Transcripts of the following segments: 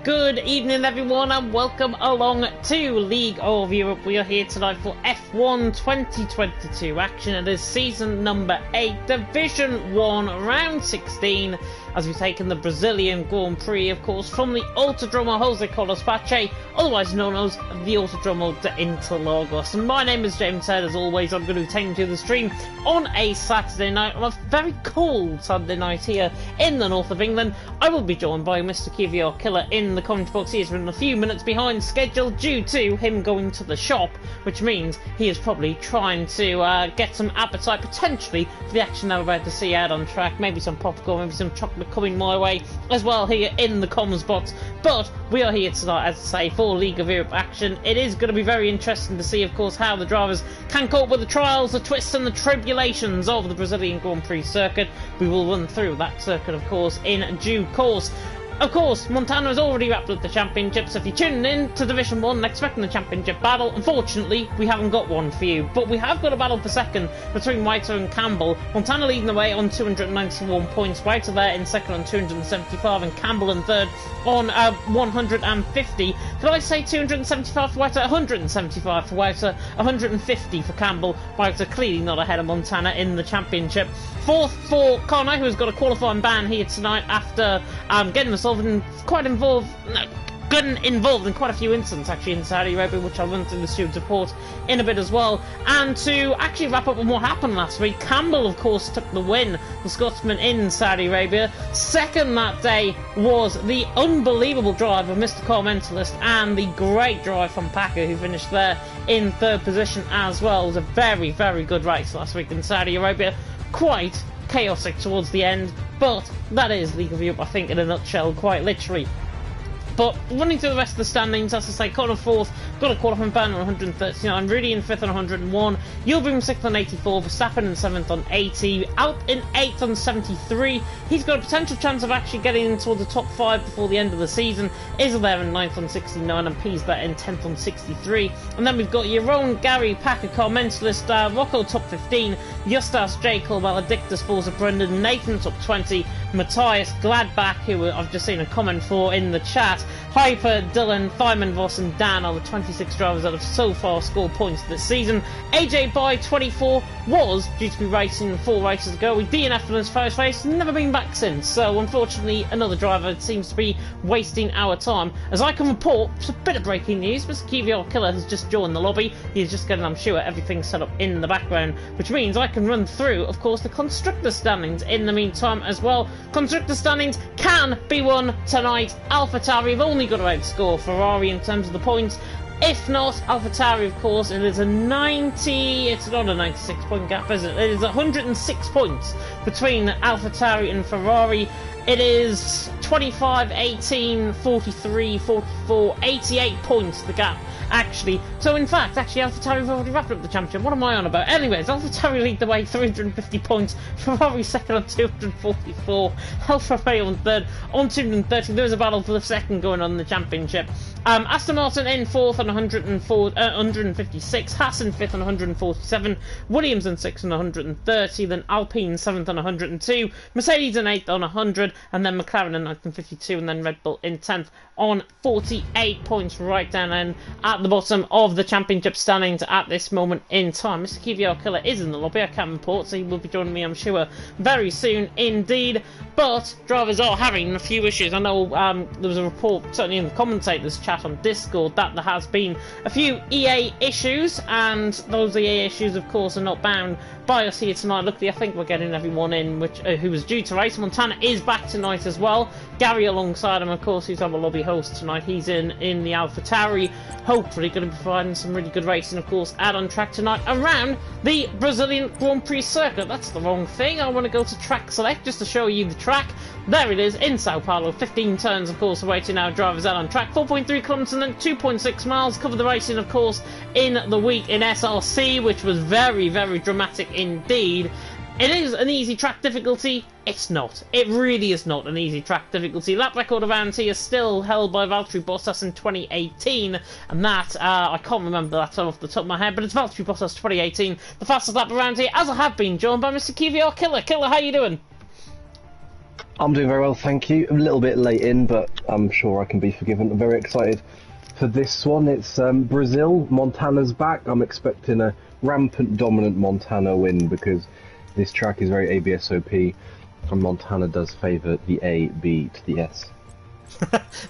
Good evening everyone and welcome along to League of Europe. We are here tonight for F1 2022 action. It is season number 8, Division 1, round 16, as we've taken the Brazilian Grand Prix, of course, from the Autodromo Jose Carlos Pache, otherwise known as the Autodromo de Interlagos. And my name is James Head. As always, I'm going to be taking you to the stream on a Saturday night, on a very cold Saturday night here in the north of England. I will be joined by Mr. KVR Killer in the commentary box. He has been a few minutes behind schedule due to him going to the shop, which means he is probably trying to get some appetite potentially for the action I'm about to see out on track. Maybe some popcorn, maybe some chocolate coming my way as well here in the comms box. But we are here tonight, as I say, for League of Europe action. It is going to be very interesting to see, of course, how the drivers can cope with the trials, the twists and the tribulations of the Brazilian Grand Prix circuit. We will run through that circuit, of course, in due course. Of course, Montana has already wrapped up the championship, so if you're tuning in to Division 1 and expecting the championship battle, unfortunately, we haven't got one for you. But we have got a battle for second between Whiter and Campbell. Montana leading the way on 291 points, Whiter there in second on 275, and Campbell in third on 150. Did I say 275 for Whiter? 175 for Whiter, 150 for Campbell. Whiter clearly not ahead of Montana in the championship. Fourth for Connor, who has got a qualifying ban here tonight after getting himself getting involved in quite a few incidents actually in Saudi Arabia, which I'll run through the student report in a bit as well. And to actually wrap up on what happened last week, Campbell of course took the win, the Scotsman in Saudi Arabia. Second that day was the unbelievable drive of Mr. Car Mentalist and the great drive from Packer, who finished there in third position as well. It was a very, very good race last week in Saudi Arabia. Quite chaotic towards the end, but that is League of Europe, I think, in a nutshell, quite literally. But running through the rest of the standings, as I say, Connor 4th, got a qualifying ban on 139, Rudy in 5th on 101, Yilbrim 6th on 84, Verstappen in 7th on 80, Alp in 8th on 73. He's got a potential chance of actually getting into the top 5 before the end of the season. Isle there in 9th on 69, and Pease there in 10th on 63. And then we've got Yaron, Gary, Packer, Car Mentalist, Rocco top 15, Justas, J. Cole, Maledictus, Forza, Brendan, Nathan top 20, Matthias, Gladbach, who I've just seen a comment for in the chat, Hyper, Dylan, Feynman, Voss and Dan are the 26 drivers that have so far scored points this season. AJ by 24 was due to be racing 4 races ago. We DNF'd in his first race, never been back since. So unfortunately, another driver seems to be wasting our time. As I can report, it's a bit of breaking news. Mr. KVR Killer has just joined the lobby. He's just getting, I'm sure, everything set up in the background, which means I can run through, of course, the constructor standings in the meantime as well. Constructor standings can be won tonight. AlphaTauri have only got to outscore Ferrari in terms of the points. If not, AlphaTauri, of course, it is a 90... It's not a 96 point gap, is it? It is 106 points between AlphaTauri and Ferrari. It is 25, 18, 43, 44, 88 points the gap, actually. So in fact, AlphaTauri have already wrapped up the championship. What am I on about? Anyways, AlphaTauri lead the way, 350 points. Ferrari second on 244. Alfa Romeo on third on 230. There is a battle for the second going on in the championship. Aston Martin in 4th on 156. Haas in 5th on 147. Williams in 6th on 130. Then Alpine 7th on 102. Mercedes in 8th on 100. And then McLaren in 9th on 52. And then Red Bull in 10th on 48 points, right down in at the bottom of the championship standings at this moment in time. Mr. KVR Killer is in the lobby, I can report, so he will be joining me, I'm sure, very soon indeed. But drivers are having a few issues. I know there was a report, certainly in the commentators chat on Discord, that there has been a few EA issues, and those EA issues, of course, are not bound by us here tonight. Luckily, I think we're getting everyone in who was due to race. Montana is back tonight as well. Gary alongside him, of course, who's our lobby host tonight. He's in the AlphaTauri, hopefully going to be providing some really good racing, of course, out on track tonight around the Brazilian Grand Prix circuit. That's the wrong thing. I want to go to track select just to show you the track. There it is in Sao Paulo. 15 turns, of course, awaiting our drivers out on track. 4.3 kilometres and then 2.6 miles. Covered the racing, of course, in the week in SRC, which was very, very dramatic indeed. It is an easy track difficulty. It's not. It really is not an easy track difficulty. Lap record of ANT is still held by Valtteri Bottas in 2018, and that, I can't remember that off the top of my head, but it's Valtteri Bottas 2018, the fastest lap around here, as I have been joined by Mr. KVR Killer. Killer, how you doing? I'm doing very well, thank you. A little bit late in, but I'm sure I can be forgiven. I'm very excited for this one. It's Brazil. Montana's back. I'm expecting a rampant dominant Montana win because this track is very ABSOP, and Montana does favour the A, B to the S.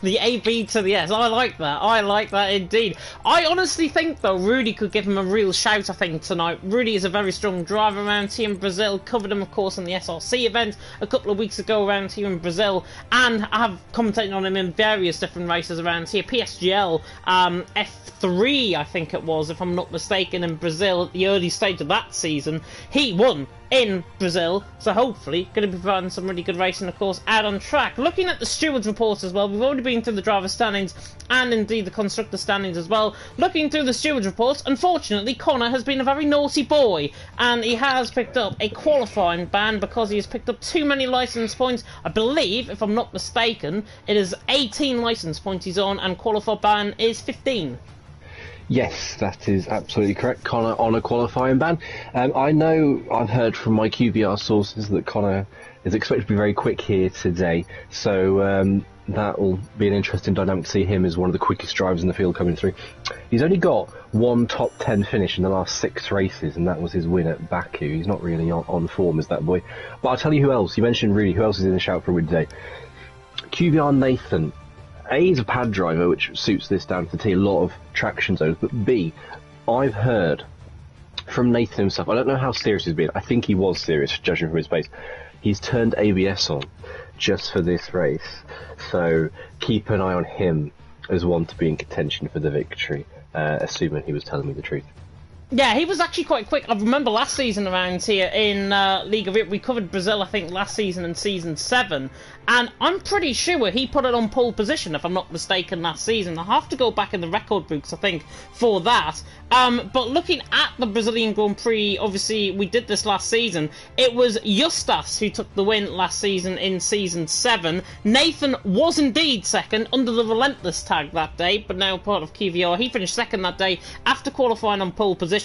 The A, B to the S. I like that. I like that indeed. I honestly think, though, Rudy could give him a real shout, I think, tonight. Rudy is a very strong driver around here in Brazil. Covered him, of course, on the SRC event a couple of weeks ago around here in Brazil. And I have commentated on him in various different races around here. PSGL, F3, I think it was, if I'm not mistaken, in Brazil at the early stage of that season. He won in Brazil, so hopefully going to be providing some really good racing, of course, out on track. Looking at the stewards report as well, we've already been through the driver standings and indeed the constructor standings as well. Looking through the stewards reports, unfortunately Connor has been a very naughty boy and he has picked up a qualifying ban because he has picked up too many licence points. I believe, if I'm not mistaken, it is 18 licence points he's on and qualifying ban is 15. Yes, that is absolutely correct. Connor on a qualifying ban. I know I've heard from my QBR sources that Connor is expected to be very quick here today, so that will be an interesting dynamic to see him as one of the quickest drivers in the field coming through. He's only got one top 10 finish in the last 6 races, and that was his win at Baku. He's not really on form as that boy. But I'll tell you who else. You mentioned Rudy. Who else is in the shout for a win today? QBR Nathan. A, he's a pad driver, which suits this down to the T, a lot of traction zones, but B, I've heard from Nathan himself, I don't know how serious he's been, I think he was serious, judging from his pace, he's turned ABS on just for this race, so keep an eye on him as one to be in contention for the victory, assuming he was telling me the truth. Yeah, he was actually quite quick. I remember last season around here in League of It, we covered Brazil, I think, last season in Season 7, and I'm pretty sure he put it on pole position, if I'm not mistaken, last season. I have to go back in the record books, I think, for that. But looking at the Brazilian Grand Prix, obviously, we did this last season. It was Justas who took the win last season in Season 7. Nathan was indeed second under the Relentless tag that day, but now part of QVR. He finished second that day after qualifying on pole position.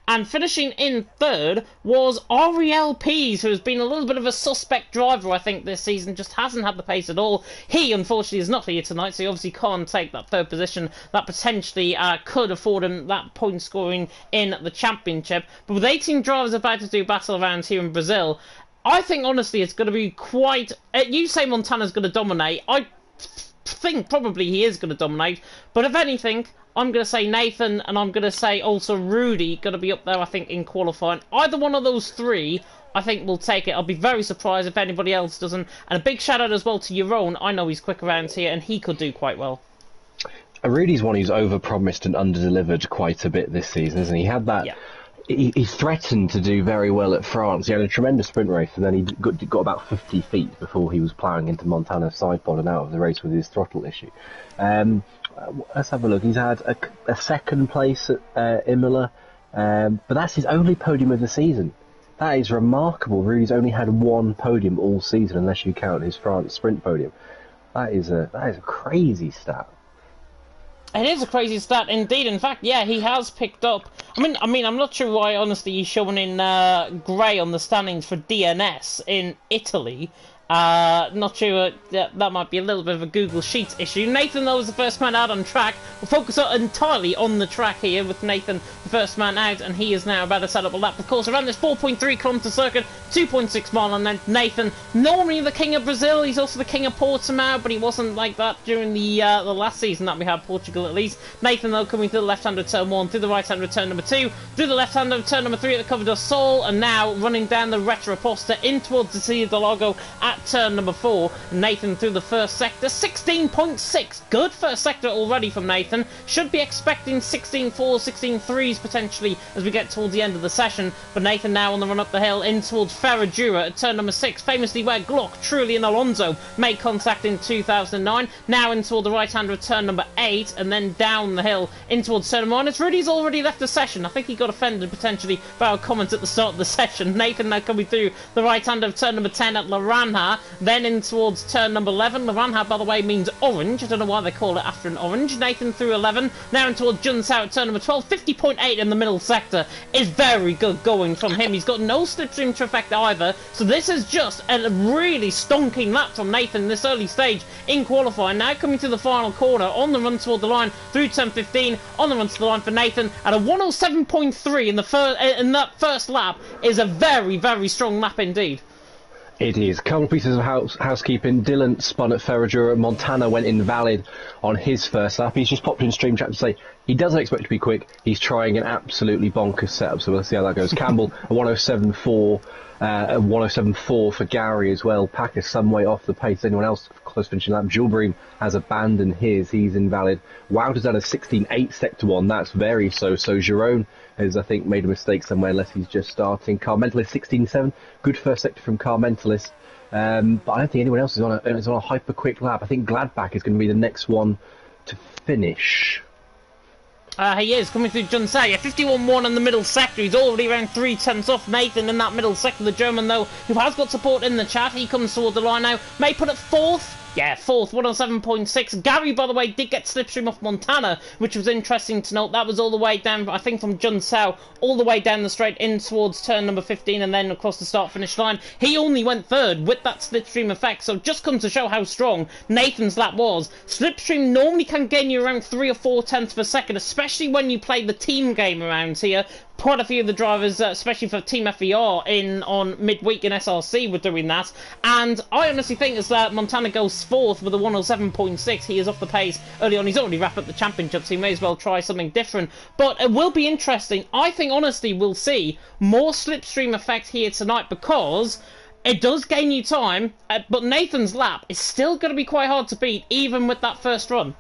And finishing in third was Ariel Pease, who has been a little bit of a suspect driver, I think, this season. Just hasn't had the pace at all. He, unfortunately, is not here tonight, so he obviously can't take that third position that potentially could afford him that point scoring in the championship. But with 18 drivers about to do battle around here in Brazil, I think, honestly, it's going to be quite... you say Montana's going to dominate. I think probably he is going to dominate. But if anything, I'm going to say Nathan, and I'm going to say also Rudy, going to be up there, I think, in qualifying. Either one of those three, I think, will take it. I'll be very surprised if anybody else doesn't. And a big shout out as well to Jeroen. I know he's quick around here, and he could do quite well. Rudy's one who's over-promised and under-delivered quite a bit this season, isn't he? He had that... Yeah. He threatened to do very well at France. He had a tremendous sprint race, and then he got about 50 feet before he was ploughing into Montana's side pod and out of the race with his throttle issue. Let's have a look. He's had a second place at Imola, but that's his only podium of the season. That is remarkable. Rudy's only had one podium all season, unless you count his France sprint podium. That is a crazy stat. It is a crazy stat indeed. In fact, yeah, he has picked up... I mean, I'm not sure why, honestly, he's showing in grey on the standings for DNS in Italy. Not sure, that might be a little bit of a Google Sheets issue. Nathan, though, was the first man out on track. We'll focus entirely on the track here with Nathan, the first man out, and he is now about to set up a lap. Of course, around this 4.3 kilometre circuit, 2.6 mile on Nathan. Normally the king of Brazil, he's also the king of Portimao, but he wasn't like that during the last season that we had, Portugal at least. Nathan, though, coming through the left-hand of turn 1, through the right-hand of turn number 2, through the left-hand of turn number 3 at the Cover del Sol, and now running down the Retroposta in towards the Cia del Lago at turn number 4. Nathan through the first sector, 16.6. Good first sector already from Nathan. Should be expecting 16.4, 16.3s potentially as we get towards the end of the session. But Nathan now on the run up the hill in towards Ferradura at turn number 6, famously where Glock, Trulli and Alonso made contact in 2009. Now in toward the right hand of turn number 8 and then down the hill in towards turn number 1. It's Rudy's already left the session. I think he got offended potentially by our comments at the start of the session. Nathan now coming through the right hand of turn number 10 at Laranja Laranha, then in towards turn number 11. Laranha, by the way, means orange. I don't know why they call it after an orange. Nathan through 11, now in towards Junsao at turn number 12. 50.8 in the middle sector is very good going from him. He's got no slipstream to affect either, so this is just a really stonking lap from Nathan in this early stage in qualifying. Now coming to the final corner, on the run toward the line through turn 15, on the run to the line for Nathan at a 107.3 in that first lap is a very, very strong lap indeed. It is. Couple pieces of housekeeping. Dylan spun at Ferradura. Montana went invalid on his first lap. He's just popped in stream chat to say he doesn't expect to be quick. He's trying an absolutely bonkers setup, so we'll see how that goes. Campbell, a 107.4. A 107.4 for Gary as well. Packer some way off the pace. Anyone else close finishing lap? Gilbream has abandoned his. He's invalid. Wout done a 16.8 sector one. That's very so. So Jerome has, I think, made a mistake somewhere unless he's just starting. Car Mentalist 16.7. Good first sector from Car Mentalist. But I don't think anyone else is on a hyper quick lap. I think Gladbach is going to be the next one to finish. He is coming through Junsao. Yeah, 51.1 in the middle sector. He's already around 3/10 off Nathan in that middle sector. The German, though, who has got support in the chat, he comes toward the line now. May put it fourth. Yeah, fourth, 107.6. Gary, by the way, did get slipstream off Montana, which was interesting to note. That was all the way down, I think, from Junsao, all the way down the straight in towards turn number 15 and then across the start-finish line. He only went third with that slipstream effect, so just comes to show how strong Nathan's lap was. Slipstream normally can gain you around 3 or 4 tenths per second, especially when you play the team game around here. Quite a few of the drivers, especially for Team FER on midweek in SRC, were doing that. And I honestly think as Montana goes fourth with a 107.6, he is off the pace early on. He's already wrapped up the championship, so he may as well try something different. But it will be interesting. I think, honestly, we'll see more slipstream effect here tonight because it does gain you time, but Nathan's lap is still going to be quite hard to beat, even with that first run.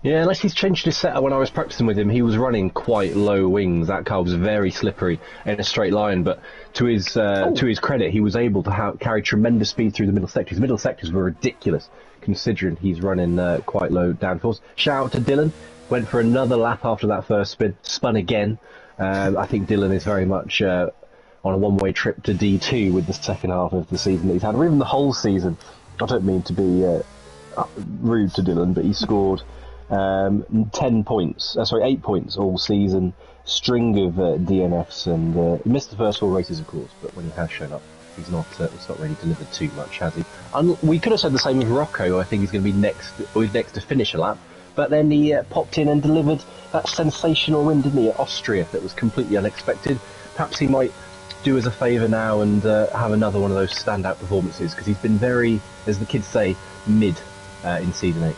Yeah, unless he's changed his setup. When I was practicing with him, he was running quite low wings. That car was very slippery in a straight line, but to his credit, he was able to carry tremendous speed through the middle sectors. Middle sectors were ridiculous, considering he's running quite low downforce. Shout out to Dylan. Went for another lap after that first spin. Spun again. I think Dylan is very much on a one-way trip to D2 with the second half of the season that he's had, or even the whole season. I don't mean to be rude to Dylan, but he scored 8 points all season, string of DNFs, and he missed the first 4 races, of course, but when he has shown up, he's not really delivered too much, has he? And we could have said the same with Rocco. I think he's going to be next to finish a lap, but then he popped in and delivered that sensational win, didn't he, at Austria, that was completely unexpected. Perhaps he might do us a favour now and have another one of those standout performances, because he's been very, as the kids say, mid in Season 8.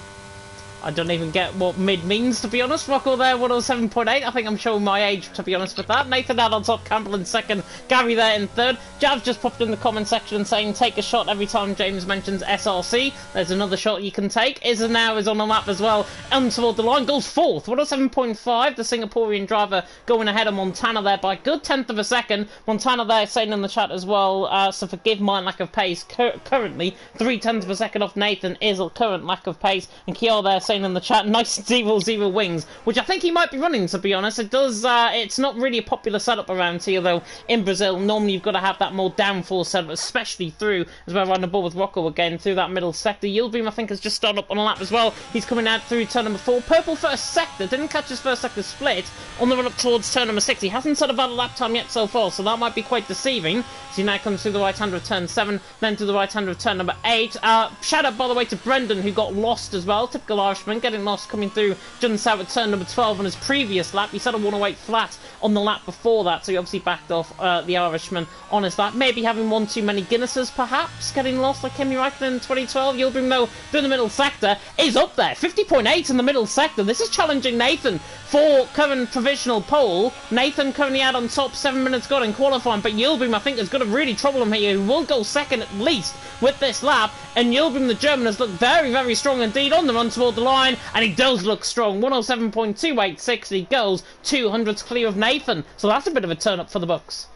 I don't even get what mid means, to be honest. Rocco there, 107.8. I think I'm showing my age, to be honest with that. Nathan out on top, Campbell in second, Gary there in third. Jav just popped in the comment section saying, take a shot every time James mentions SRC. There's another shot you can take. Izza now is on the lap as well, and toward the line, goes fourth, 107.5. The Singaporean driver going ahead of Montana there by a good tenth of a second. Montana there saying in the chat as well, so forgive my lack of pace. Currently, 0.3 of a second off Nathan is a current lack of pace. And Kiel there saying in the chat, nice 0-0 wings, which I think he might be running, to be honest. It does, it's not really a popular setup around here, though. In Brazil, normally you've got to have that more downforce setup, especially through, as we're around the ball with Rocco again, through that middle sector. Yildirim, I think, has just started up on a lap as well. He's coming out through turn number 4. Purple first sector, didn't catch his first sector split on the run up towards turn number 6. He hasn't set about a lap time yet so far, so that might be quite deceiving. So he now comes through the right hand of turn 7, then to the right hand of turn number 8. Shout out, by the way, to Brendan, who got lost as well. Typical Irishman, getting lost coming through Junsao at turn number 12 on his previous lap. He set a 108 flat on the lap before that, so he obviously backed off the Irishman on his lap. Maybe having one too many Guinnesses, perhaps, getting lost like Kimi Räikkönen in 2012. Yildirim, though, through the middle sector, is up there. 50.8 in the middle sector. This is challenging Nathan for current provisional pole. Nathan currently out on top, 7 minutes gone in qualifying, but Yildirim, I think, is going to really trouble him here. He will go second at least with this lap, and Yildirim, the German, has looked very, very strong indeed on the run toward the line, and he does look strong. 107.286, he goes 200s clear of Nathan, so that's a bit of a turn up for the Bucks.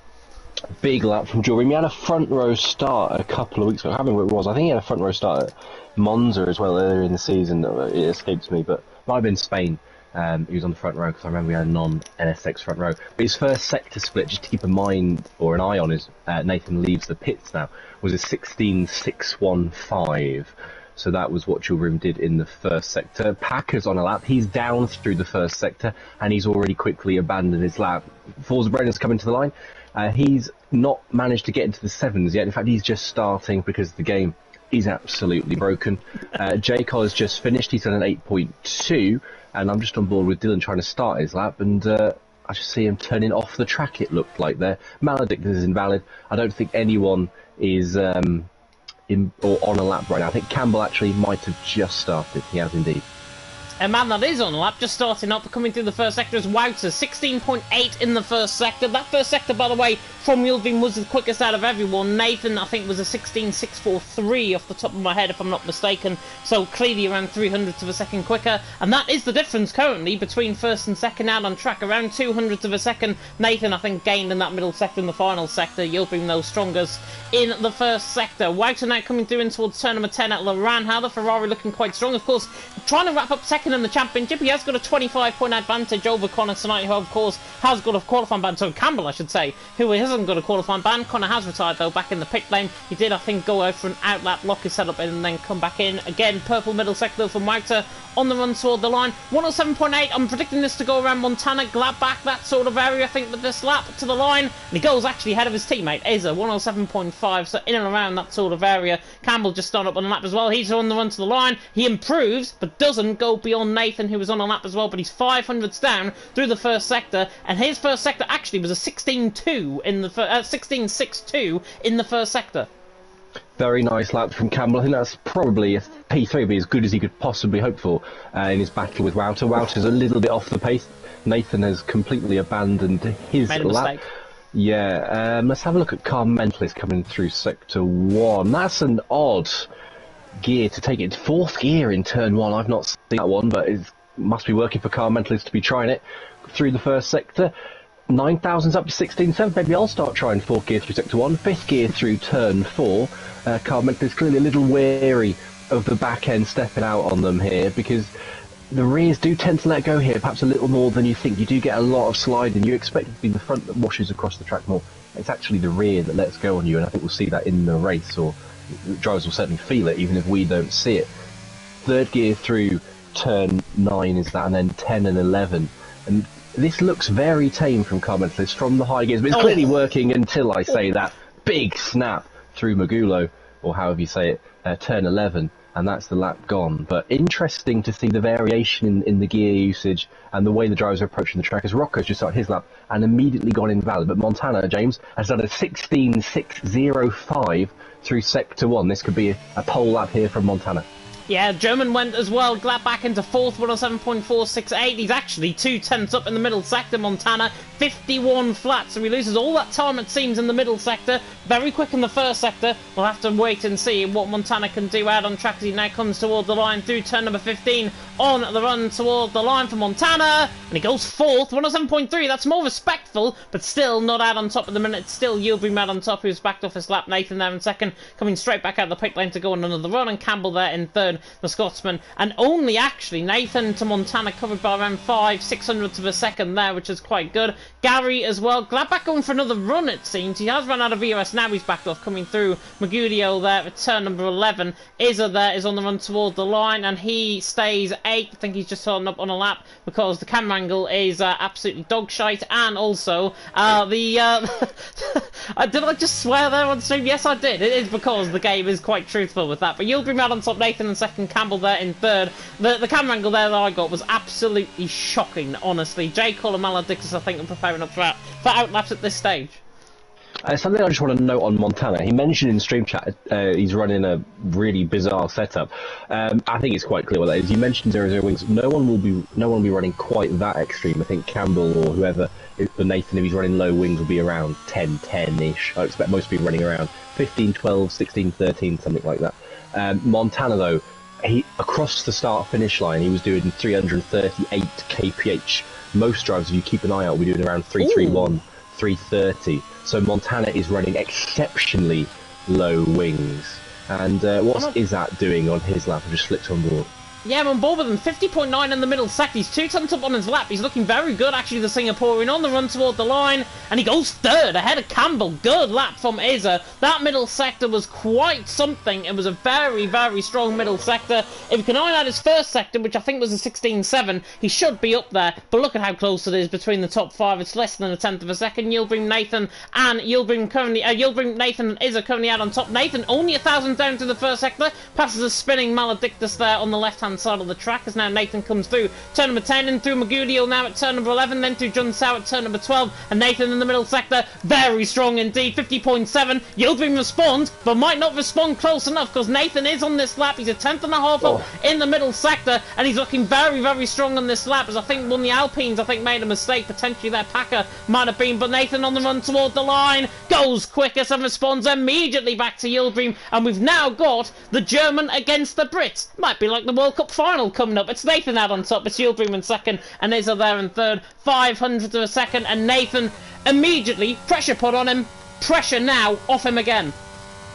Big lap from Jordan. He had a front row start a couple of weeks ago. I can't remember what it was. I think he had a front row start at Monza as well earlier in the season. It escapes me, but Might have been Spain. He was on the front row because I remember we had a non-NSX front row. But his first sector split, just to keep a mind or an eye on as Nathan leaves the pits now, was a 16.615. So that was what Chilbrim did in the first sector. Packer's on a lap. He's down through the first sector, and he's already quickly abandoned his lap. Forza Brenner's coming to the line. He's not managed to get into the sevens yet. In fact, he's just starting because the game is absolutely broken. J. Collar's just finished. He's done an 8.2, and I'm just on board with Dylan trying to start his lap, and I just see him turning off the track, it looked like there. Maledict is invalid. I don't think anyone is on a lap right now. I think Campbell actually might have just started. He has indeed. A man that is on a lap, just starting up, coming through the first sector is Wouter, 16.8 in the first sector. That first sector, by the way, from Yildirim was the quickest out of everyone. Nathan, I think, was a 16.643 off the top of my head, if I'm not mistaken. So clearly around 300ths of a second quicker. And that is the difference currently between first and second out on track. Around 200ths of a second. Nathan, I think, gained in that middle sector in the final sector. Yildirim, though, strongest in the first sector. Wouter now coming through in towards turn number 10 at Laranha. The Ferrari looking quite strong. Of course, trying to wrap up second in the championship. He has got a 25-point advantage over Connor tonight, who of course has got a qualifying ban. So Campbell, I should say, who hasn't got a qualifying ban. Connor has retired though back in the pit lane. He did, I think, go out for an outlap, lock his setup in, and then come back in again. Purple middle sector from Wouter on the run toward the line. 107.8. I'm predicting this to go around Montana, Gladbach, that sort of area. I think with this lap to the line, and he goes actually ahead of his teammate Eza, 107.5. So in and around that sort of area. Campbell just started up on the lap as well. He's on the run to the line. He improves, but doesn't go beyond Nathan, who was on a lap as well. But he's 500ths down through the first sector, and his first sector actually was a 16.2 in the 16.62 in the first sector. Very nice lap from Campbell. I think that's probably a P3 be as good as he could possibly hope for in his battle with Wouter. Wouter's a little bit off the pace. Nathan has completely abandoned his Made a lap. mistake. Yeah, let's have a look at Car Mentalist coming through sector 1. That's an odd gear to take it. Fourth gear in turn 1. I've not seen that one, but it must be working for Car Mentalist to be trying it through the first sector. 9,000's up to 16.7. Maybe I'll start trying fourth gear through sector 1. Fifth gear through turn 4. Car Mentalist clearly a little wary of the back end stepping out on them here, because the rears do tend to let go here, perhaps a little more than you think. You do get a lot of sliding. You expect it to be the front that washes across the track more. It's actually the rear that lets go on you, and I think we'll see that in the race, or the drivers will certainly feel it, even if we don't see it. Third gear through turn 9 is that, and then 10 and 11. And this looks very tame from Car Mentalist from the high gears, but it's clearly working until I say that big snap through Magulo, or however you say it, turn 11. And that's the lap gone. But interesting to see the variation in the gear usage and the way the drivers are approaching the track, as Rocco's just started his lap and immediately gone invalid. But Montana, James, has done a 16.605 through sector 1. This could be a pole lap here from Montana. Yeah, German went as well. Gladbach into fourth, 107.468. He's actually 2/10 up in the middle sector. Montana, 51 flat, so he loses all that time, it seems, in the middle sector. Very quick in the first sector. We'll have to wait and see what Montana can do out on track as he now comes toward the line through turn number 15 on the run toward the line for Montana. And he goes fourth, 107.3. That's more respectful, but still not out on top at the minute. Still Yildirim out on top, who's backed off his lap. Nathan there in second, coming straight back out the pit lane to go on another run, and Campbell there in third, the Scotsman. And only actually Nathan to Montana covered by around 5/600ths of a second there, which is quite good. Gary as well. Gladbach going for another run, it seems. He has run out of ERS now. He's backed off, coming through. Magudio there at turn number 11. Izza there is on the run toward the line, and he stays 8th. I think he's just holding up on a lap because the camera angle is absolutely dog shite. And also, did I just swear there on stream? Yes, I did. It is because the game is quite truthful with that. But Yildirim out on top, Nathan in second, Campbell there in third. The camera angle there that I got was absolutely shocking, honestly. J. Cole and Maledictus, I think, are preparing up for outlaps at this stage. Something I just want to note on Montana. He mentioned in stream chat he's running a really bizarre setup. I think it's quite clear what that is. You mentioned 0-0 wings. No one will be running quite that extreme. I think Campbell or whoever, for Nathan, if he's running low wings, will be around 10-10-ish. I expect most people running around 15-12, 16-13, something like that. Montana, though, he across the start-finish line, he was doing 338 kph. Most drivers, if you keep an eye out, will be doing around 331, 330. So Montana is running exceptionally low wings. And what is that doing on his lap? I just flipped on board. Yeah, I'm on board with him. 50.9 in the middle sector. He's 2 tenths up on his lap. He's looking very good, actually, the Singaporean, on the run toward the line. And he goes third, ahead of Campbell. Good lap from Izza. That middle sector was quite something. It was a very, very strong middle sector. If we can iron out his first sector, which I think was a 16.7, he should be up there. But look at how close it is between the top 5. It's less than a tenth of a second. Yildirim Nathan and Yildirim Nathan and Izza currently out on top. Nathan only 1,000 down to the first sector. Passes a spinning Maledictus there on the left-hand side of the track as now Nathan comes through turn number 10 and through Magulio now at turn number 11, then through John Sow at turn number 12, and Nathan in the middle sector, very strong indeed, 50.7. Yildirim responds, but might not respond close enough because Nathan is on this lap. He's a tenth and a half up in the middle sector, and he's looking very, very strong on this lap, as I think one of the Alpines made a mistake, potentially their Packer might have been, but Nathan on the run toward the line, goes quickest and responds immediately back to Yildirim, and we've now got the German against the Brits. Might be like the World Cup final coming up. It's Nathan out on top, it's Yildirim in second, and Izza there in third, 500th of a second, and Nathan immediately, pressure put on him, pressure now off him again.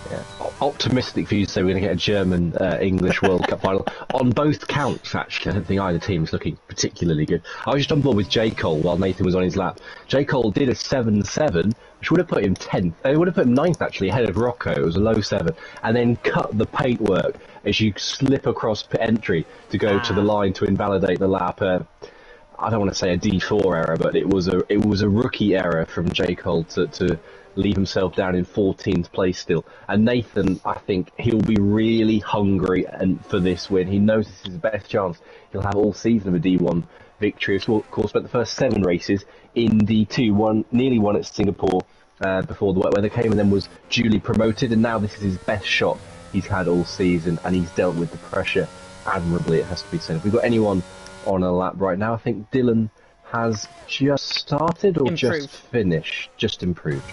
Yeah. Optimistic for you to say we're going to get a German-English World Cup final. On both counts, actually, I don't think either team is looking particularly good. I was just on board with J. Cole while Nathan was on his lap. J. Cole did a 7.7, which would have put him 10th. It would have put him 9th, actually, ahead of Rocco. It was a low 7. And then cut the paintwork as you slip across pit entry to go to the line to invalidate the lap. I don't want to say a D4 error, but it was a rookie error from J. Cole to leave himself down in 14th place still. And Nathan, I think he'll be really hungry for this win. He knows this is his best chance. He'll have all season of a D1 victory. Of course, spent the first 7 races in D2, nearly won at Singapore before the wet weather came, and then was duly promoted. And now this is his best shot he's had all season, and he's dealt with the pressure admirably, it has to be said. If we've got anyone on a lap right now, I think Dylan has just started or just finished, just improved.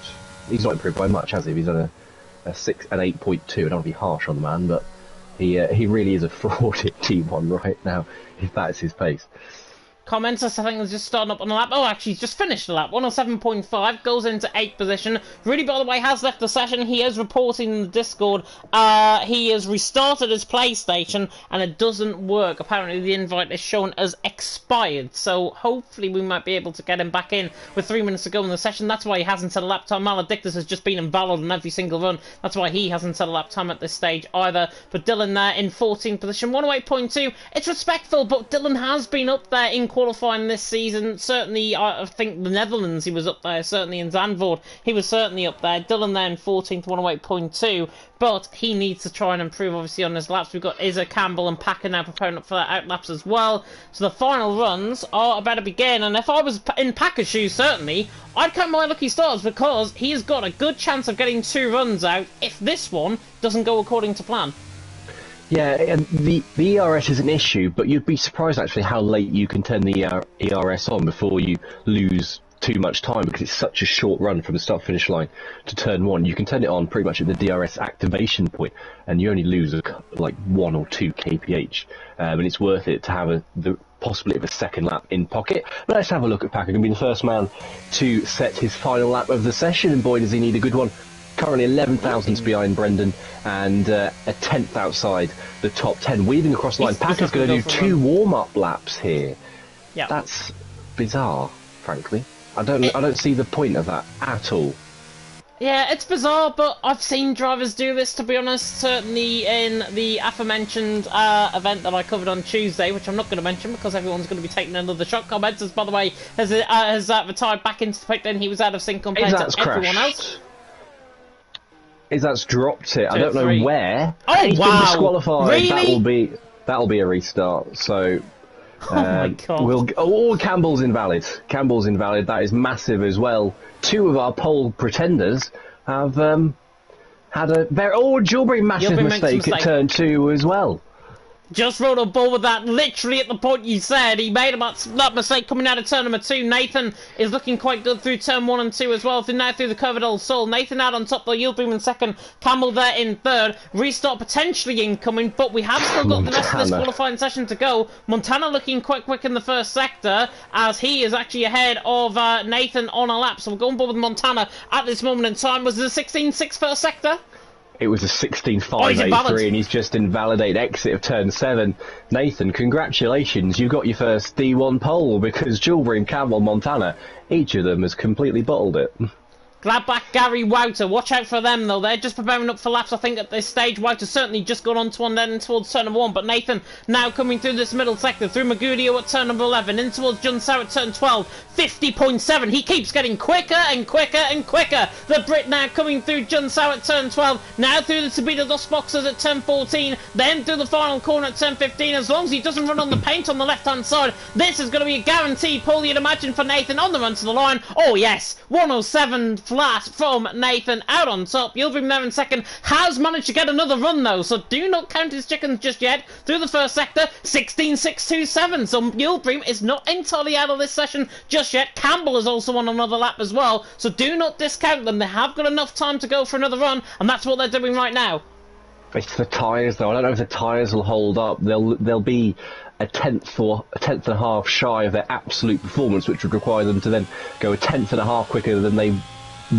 He's not improved by much, has he? He's on a 8.2. I don't want to be harsh on the man, but he really is a fraud at T1 right now, if that's his pace. Commenters, I think, is just starting up on the lap. Oh, actually, he's just finished the lap. 107.5, goes into 8th position. Rudy, by the way, has left the session. He is reporting in the Discord. He has restarted his PlayStation, and it doesn't work. Apparently, the invite is shown as expired. So, hopefully, we might be able to get him back in with 3 minutes to go in the session. That's why he hasn't set a lap time. Maledictus has just been invalid on every single run. That's why he hasn't set a lap time at this stage either. But Dylan there in 14th position. 108.2. It's respectful, but Dylan has been up there in qualifying this season. Certainly, I think the Netherlands, he was up there. Certainly in Zandvoort, he was certainly up there. Dylan there in 14th, 108.2. But he needs to try and improve, obviously, on his laps. We've got Izza, Campbell and Packer now preparing up for their outlaps as well. So the final runs are about to begin. And if I was in Packer's shoes, certainly, I'd count my lucky stars, because he's got a good chance of getting 2 runs out if this one doesn't go according to plan. Yeah, and the ERS is an issue, but you'd be surprised actually how late you can turn the ERS on before you lose too much time, because it's such a short run from the start-finish line to turn 1. You can turn it on pretty much at the DRS activation point, and you only lose like 1 or 2 kph, and it's worth it to have the possibility of a second lap in pocket. But let's have a look at Packer. Going to be the first man to set his final lap of the session, and boy does he need a good one. Currently 11 thousandths behind Brendan, and a 10th outside the top 10, weaving across the line. Packer's going to do 2 warm-up laps here. Yeah, that's bizarre, frankly. I don't see the point of that at all. Yeah, it's bizarre, but I've seen drivers do this, to be honest. Certainly in the aforementioned event that I covered on Tuesday, which I'm not going to mention because everyone's going to be taking another shot. Commenters, by the way, has retired back into the pit. Then he was out of sync compared to everyone else. That's dropped it. I don't know where. Oh, he's been disqualified. Really? That'll be a restart. So oh my God. Campbell's invalid. Campbell's invalid. That is massive as well. 2 of our pole pretenders have had a very Gilbury massive mistake at turn 2 as well. Just rode on board with that, literally at the point you said. He made that mistake coming out of turn number 2. Nathan is looking quite good through turn 1 and 2 as well. Now through the Curva del Sol. Nathan out on top, though. Yildirim in second. Campbell there in third. Restart potentially incoming, but we have still got the rest of this qualifying session to go. Montana looking quite quick in the first sector, as he is actually ahead of Nathan on a lap. So we're going board with Montana at this moment in time. Was it a 16.6 first sector? It was a 16.583, and he's just invalidated exit of turn 7. Nathan, congratulations, you've got your first D1 pole, because Julbream, Campbell, Montana, each of them has completely bottled it. Gladbach, Gary, Wouter. Watch out for them, though. They're just preparing up for laps, I think, at this stage. Wouter's certainly just gone on to one then towards turn number 1. But Nathan now coming through this middle sector, through Magudio at turn number 11, in towards John Sauer at turn 12. 50.7. He keeps getting quicker and quicker and quicker. The Brit now coming through John Sauer at turn 12. Now through the Sabina Dos Boxers at turn 14. Then through the final corner at turn 15. As long as he doesn't run on the paint on the left-hand side, this is going to be a guaranteed pole, you'd imagine, for Nathan on the run to the line. Oh, yes. 107 flat from Nathan out on top. Julbream there in second. Has managed to get another run, though, so do not count his chickens just yet. Through the first sector, 16.627. So Julbream is not entirely out of this session just yet. Campbell is also on another lap as well, so do not discount them. They have got enough time to go for another run, and that's what they're doing right now. It's the tyres, though. I don't know if the tyres will hold up. They'll be a tenth and a half shy of their absolute performance, which would require them to then go a tenth and a half quicker than they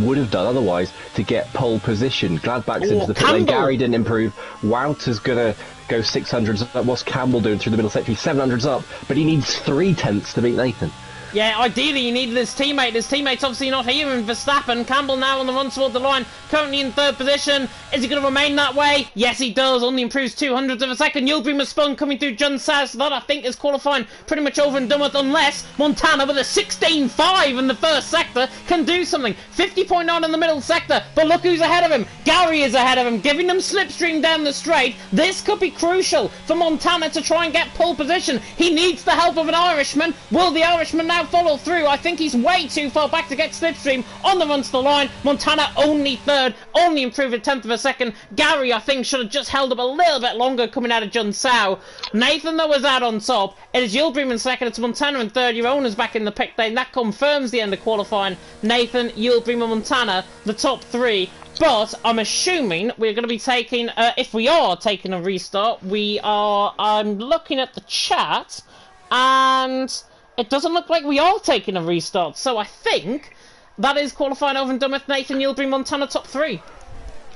would have done otherwise to get pole position. Gladbach's into the pit lane. Gary didn't improve. Wouter's gonna go 600s. What's Campbell doing through the middle section? 700s up, but he needs 3 tenths to beat Nathan. Yeah, ideally he needed his teammate. His teammate's obviously not here in Verstappen. Campbell now on the run toward the line, currently in 3rd position. Is he going to remain that way? Yes, he does. Only improves 200ths of a second. Julbream has spun coming through John South. So that, I think, is qualifying pretty much over and done with, unless Montana with a 16.5 in the first sector can do something. 50.9 in the middle sector, but look who's ahead of him. Gary is ahead of him, giving them slipstream down the straight. This could be crucial for Montana to try and get pole position. He needs the help of an Irishman. Will the Irishman now follow through? I think he's way too far back to get slipstream on the run to the line. Montana only 3rd, only improved a tenth of a second. Gary, I think, should have just held up a little bit longer coming out of John Sau. Nathan, though, is out on top. It is Julbream in second. It's Montana in third. Your owner's back in the pit lane. That confirms the end of qualifying. Nathan, Julbream and Montana, the top 3. But I'm assuming we're going to be taking, if we are taking a restart, I'm looking at the chat, and it doesn't look like we are taking a restart. So I think that is qualifying over and done with. Nathan, Julbream, Montana, top 3.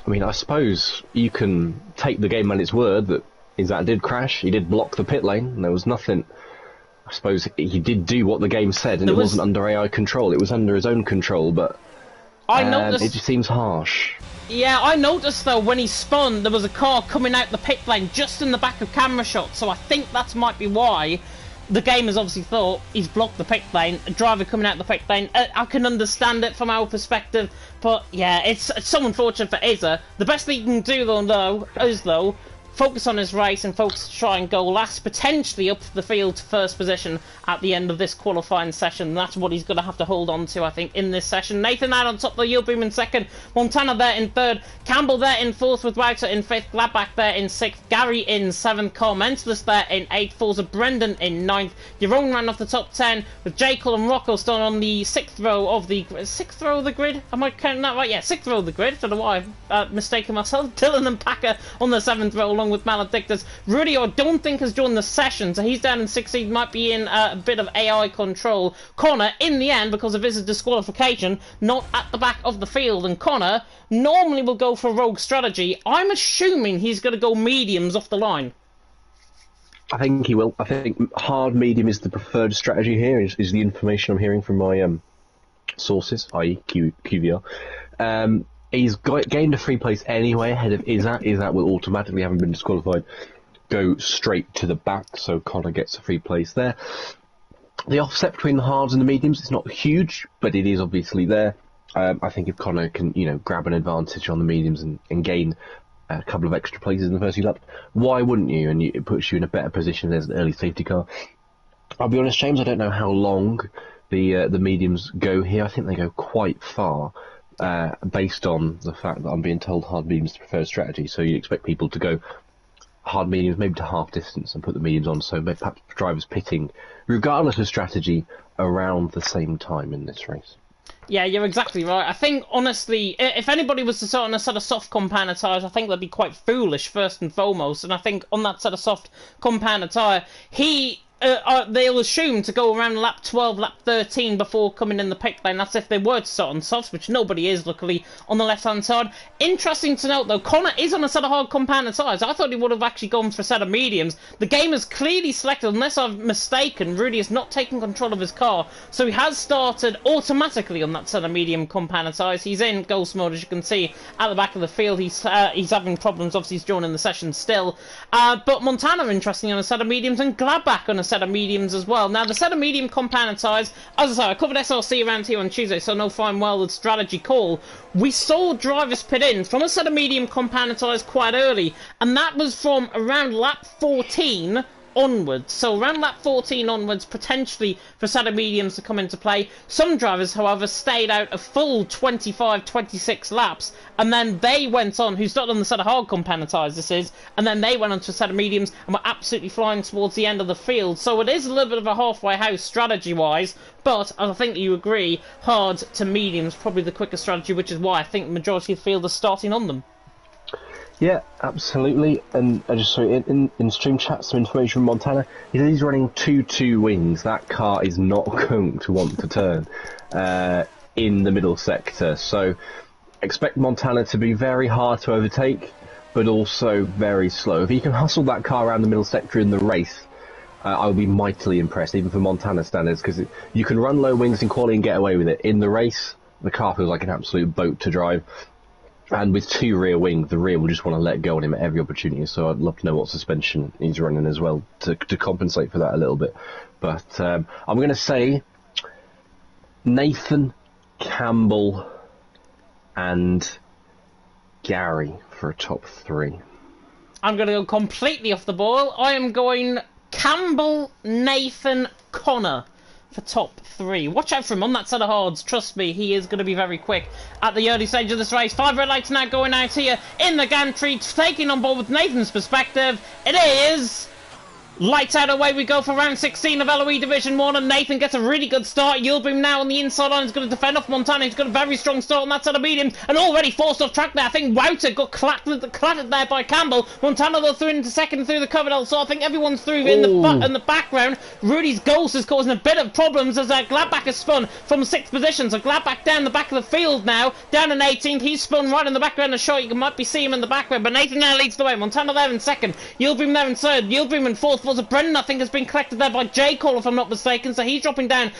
I mean, I suppose you can take the game at its word that Izzat did crash. He did block the pit lane, and there was nothing. I suppose he did do what the game said, and it wasn't under AI control. It was under his own control, but I noticed, it just seems harsh. Yeah, I noticed, though, when he spun, there was a car coming out the pit lane just in the back of camera shot, so I think that might be why the game has obviously thought he's blocked the pit lane, a driver coming out the pit lane. I can understand it from our perspective, but yeah, it's so unfortunate for Izza. The best thing he can do, though, is focus on his race and focus to try and go last, potentially up the field to first position at the end of this qualifying session. That's what he's going to have to hold on to, I think, in this session. Nathan out on top, though. Julbream in second. Montana there in third. Campbell there in fourth, with Wouter in fifth. Gladbach there in sixth. Gary in seventh. Carl Mentalist there in eighth. Forza Brendan in ninth. Jeroen ran off the top 10, with J. Cole and Rocco still on the sixth row of the grid. Am I counting that right? Yeah, sixth row of the grid. Don't know why I've mistaken myself. Dylan and Packer on the seventh row, along with Maledictus. Rudy, I don't think, has joined the session, so he's down in 16th, might be in a bit of AI control. Connor, in the end, because of his disqualification, not at the back of the field, and Connor normally will go for rogue strategy. I'm assuming he's going to go mediums off the line. I think he will. I think hard medium is the preferred strategy here, is the information I'm hearing from my sources, i.e. QVR. He's gained a free place anyway ahead of Izzat. Izzat will automatically, having been disqualified, go straight to the back, so Connor gets a free place there. The offset between the hards and the mediums is not huge, but it is obviously there. I think if Connor can, grab an advantage on the mediums and gain a couple of extra places in the first few laps, why wouldn't you? And it puts you in a better position as an early safety car. I'll be honest, James, I don't know how long the mediums go here. I think they go quite far. Based on the fact that I'm being told hard mediums is the preferred strategy, so you'd expect people to go hard mediums maybe to half distance and put the mediums on, so maybe perhaps drivers pitting, regardless of strategy, around the same time in this race. Yeah, you're exactly right. I think, honestly, if anybody was to sit on a set of soft compounder tyres, I think they'd be quite foolish, first and foremost. And I think on that set of soft compounder tyre, he they'll assume to go around lap 12, lap 13 before coming in the pit lane. That's if they were to start on softs, which nobody is, luckily, on the left-hand side. Interesting to note, though, Connor is on a set of hard compounded tyres. I thought he would have actually gone for a set of mediums. The game has clearly selected, unless I've mistaken, Rudy is not taking control of his car, so he has started automatically on that set of medium compounded tyres. He's in ghost mode, as you can see, at the back of the field. He's having problems, obviously he's joining the session still. But Montana, interestingly, on a set of mediums, and Gladbach on a set of mediums as well. Now, the set of medium compounded tyres, as I say, I covered SRC around here on Tuesday, so I know fine well the strategy call. We saw drivers pit in from a set of medium compounded tyres quite early, and that was from around lap 14 onwards. So around lap 14 onwards, potentially for a set of mediums to come into play. Some drivers, however, stayed out a full 25, 26 laps, and then they went on, who started on the set of hard compounded tyres, this is, and then they went on to a set of mediums and were absolutely flying towards the end of the field. So it is a little bit of a halfway house strategy-wise, but I think you agree, hard to mediums, probably the quicker strategy, which is why I think the majority of the field is starting on them. Yeah, absolutely. And I just saw in stream chat some information from Montana. He said he's running 2-2 wings. That car is not going to want to turn in the middle sector. So expect Montana to be very hard to overtake, but also very slow. If he can hustle that car around the middle sector in the race, I will be mightily impressed, even for Montana standards, because you can run low wings in quality and get away with it. In the race, the car feels like an absolute boat to drive. And with 2 rear wings, the rear will just want to let go on him at every opportunity. So I'd love to know what suspension he's running as well to compensate for that a little bit. But I'm going to say Nathan, Campbell, and Gary for a top 3. I'm going to go completely off the ball. I am going Campbell, Nathan, Connor for top 3. Watch out for him on that set of hards. Trust me, he is going to be very quick at the early stage of this race. 5 red lights now going out here in the gantry, taking on board with Nathan's perspective. It is lights out, away we go for round 16 of LOE Division 1, and Nathan gets a really good start. Yildirim now on the inside line is going to defend off Montana. He's got a very strong start on that side of medium, and already forced off track there. I think Wouter got clattered there by Campbell. Montana though through into second through the Coverdale, so I think everyone's through in the background. Rudy's Ghost is causing a bit of problems as Gladbach has spun from 6th position, so Gladbach down the back of the field now, down in 18th. He's spun right in the background of shot. You might be seeing him in the background, but Nathan now leads the way. Montana there in second, Yildirim there in third, Yildirim in fourth. Brendan, I think, has been collected there by J. Cole, if I'm not mistaken, so he's dropping down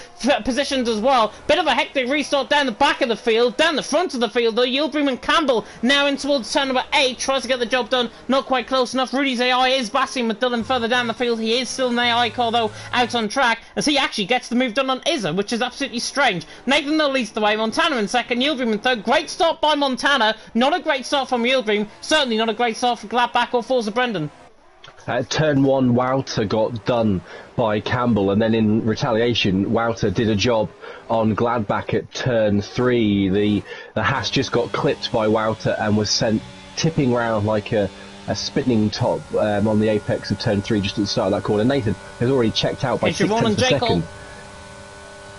positions as well. Bit of a hectic restart down the back of the field, down the front of the field though. Yildirim and Campbell now in towards turn number 8, tries to get the job done, not quite close enough. Rudy's AI is battling with Dylan further down the field. He is still an AI car though, out on track, as he actually gets the move done on Izza, which is absolutely strange. Nathan though leads the way, Montana in second, Yildirim in third. Great start by Montana, not a great start from Yildirim, certainly not a great start for Gladbach or Forza Brendan. Turn 1, Wouter got done by Campbell, and then in retaliation, Wouter did a job on Gladbach at turn 3. The Haas just got clipped by Wouter and was sent tipping round like a spinning top on the apex of turn 3 just at the start of that corner. Nathan has already checked out by 6 tenths of a second.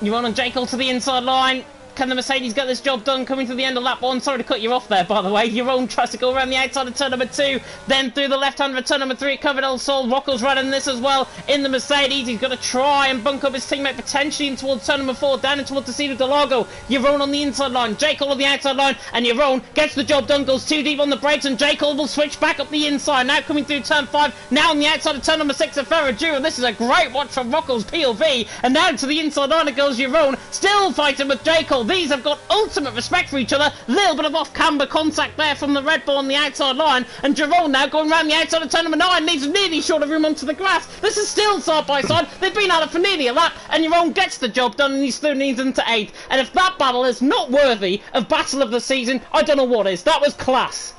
You're on Jekyll to the inside line. Can the Mercedes get this job done coming to the end of lap 1? Sorry to cut you off there, by the way. Jeroen tries to go around the outside of turn number 2, then through the left-hand of turn number 3 at Coverdale. Sol Rocco's right in this as well in the Mercedes. He's got to try and bunk up his teammate potentially in towards turn number 4, down in towards the Cedar de Largo. Jeroen on the inside line, J. Cole on the outside line, and Jeroen gets the job done, goes too deep on the brakes, and J. Cole will switch back up the inside. Now coming through turn 5, now on the outside of turn number 6 at Ferradura. This is a great watch from Rocco's POV, and now to the inside line it goes Jeroen, still fighting with J. Cole. These have got ultimate respect for each other. Little bit of off-camber contact there from the Red Bull on the outside line, and Jeroen now going round the outside of turn number 9, leaves nearly short of room onto the grass. This is still side by side. They've been at it for nearly a lap, and Jeroen gets the job done, and he still needs into 8th. And if that battle is not worthy of battle of the season, I don't know what is. That was class.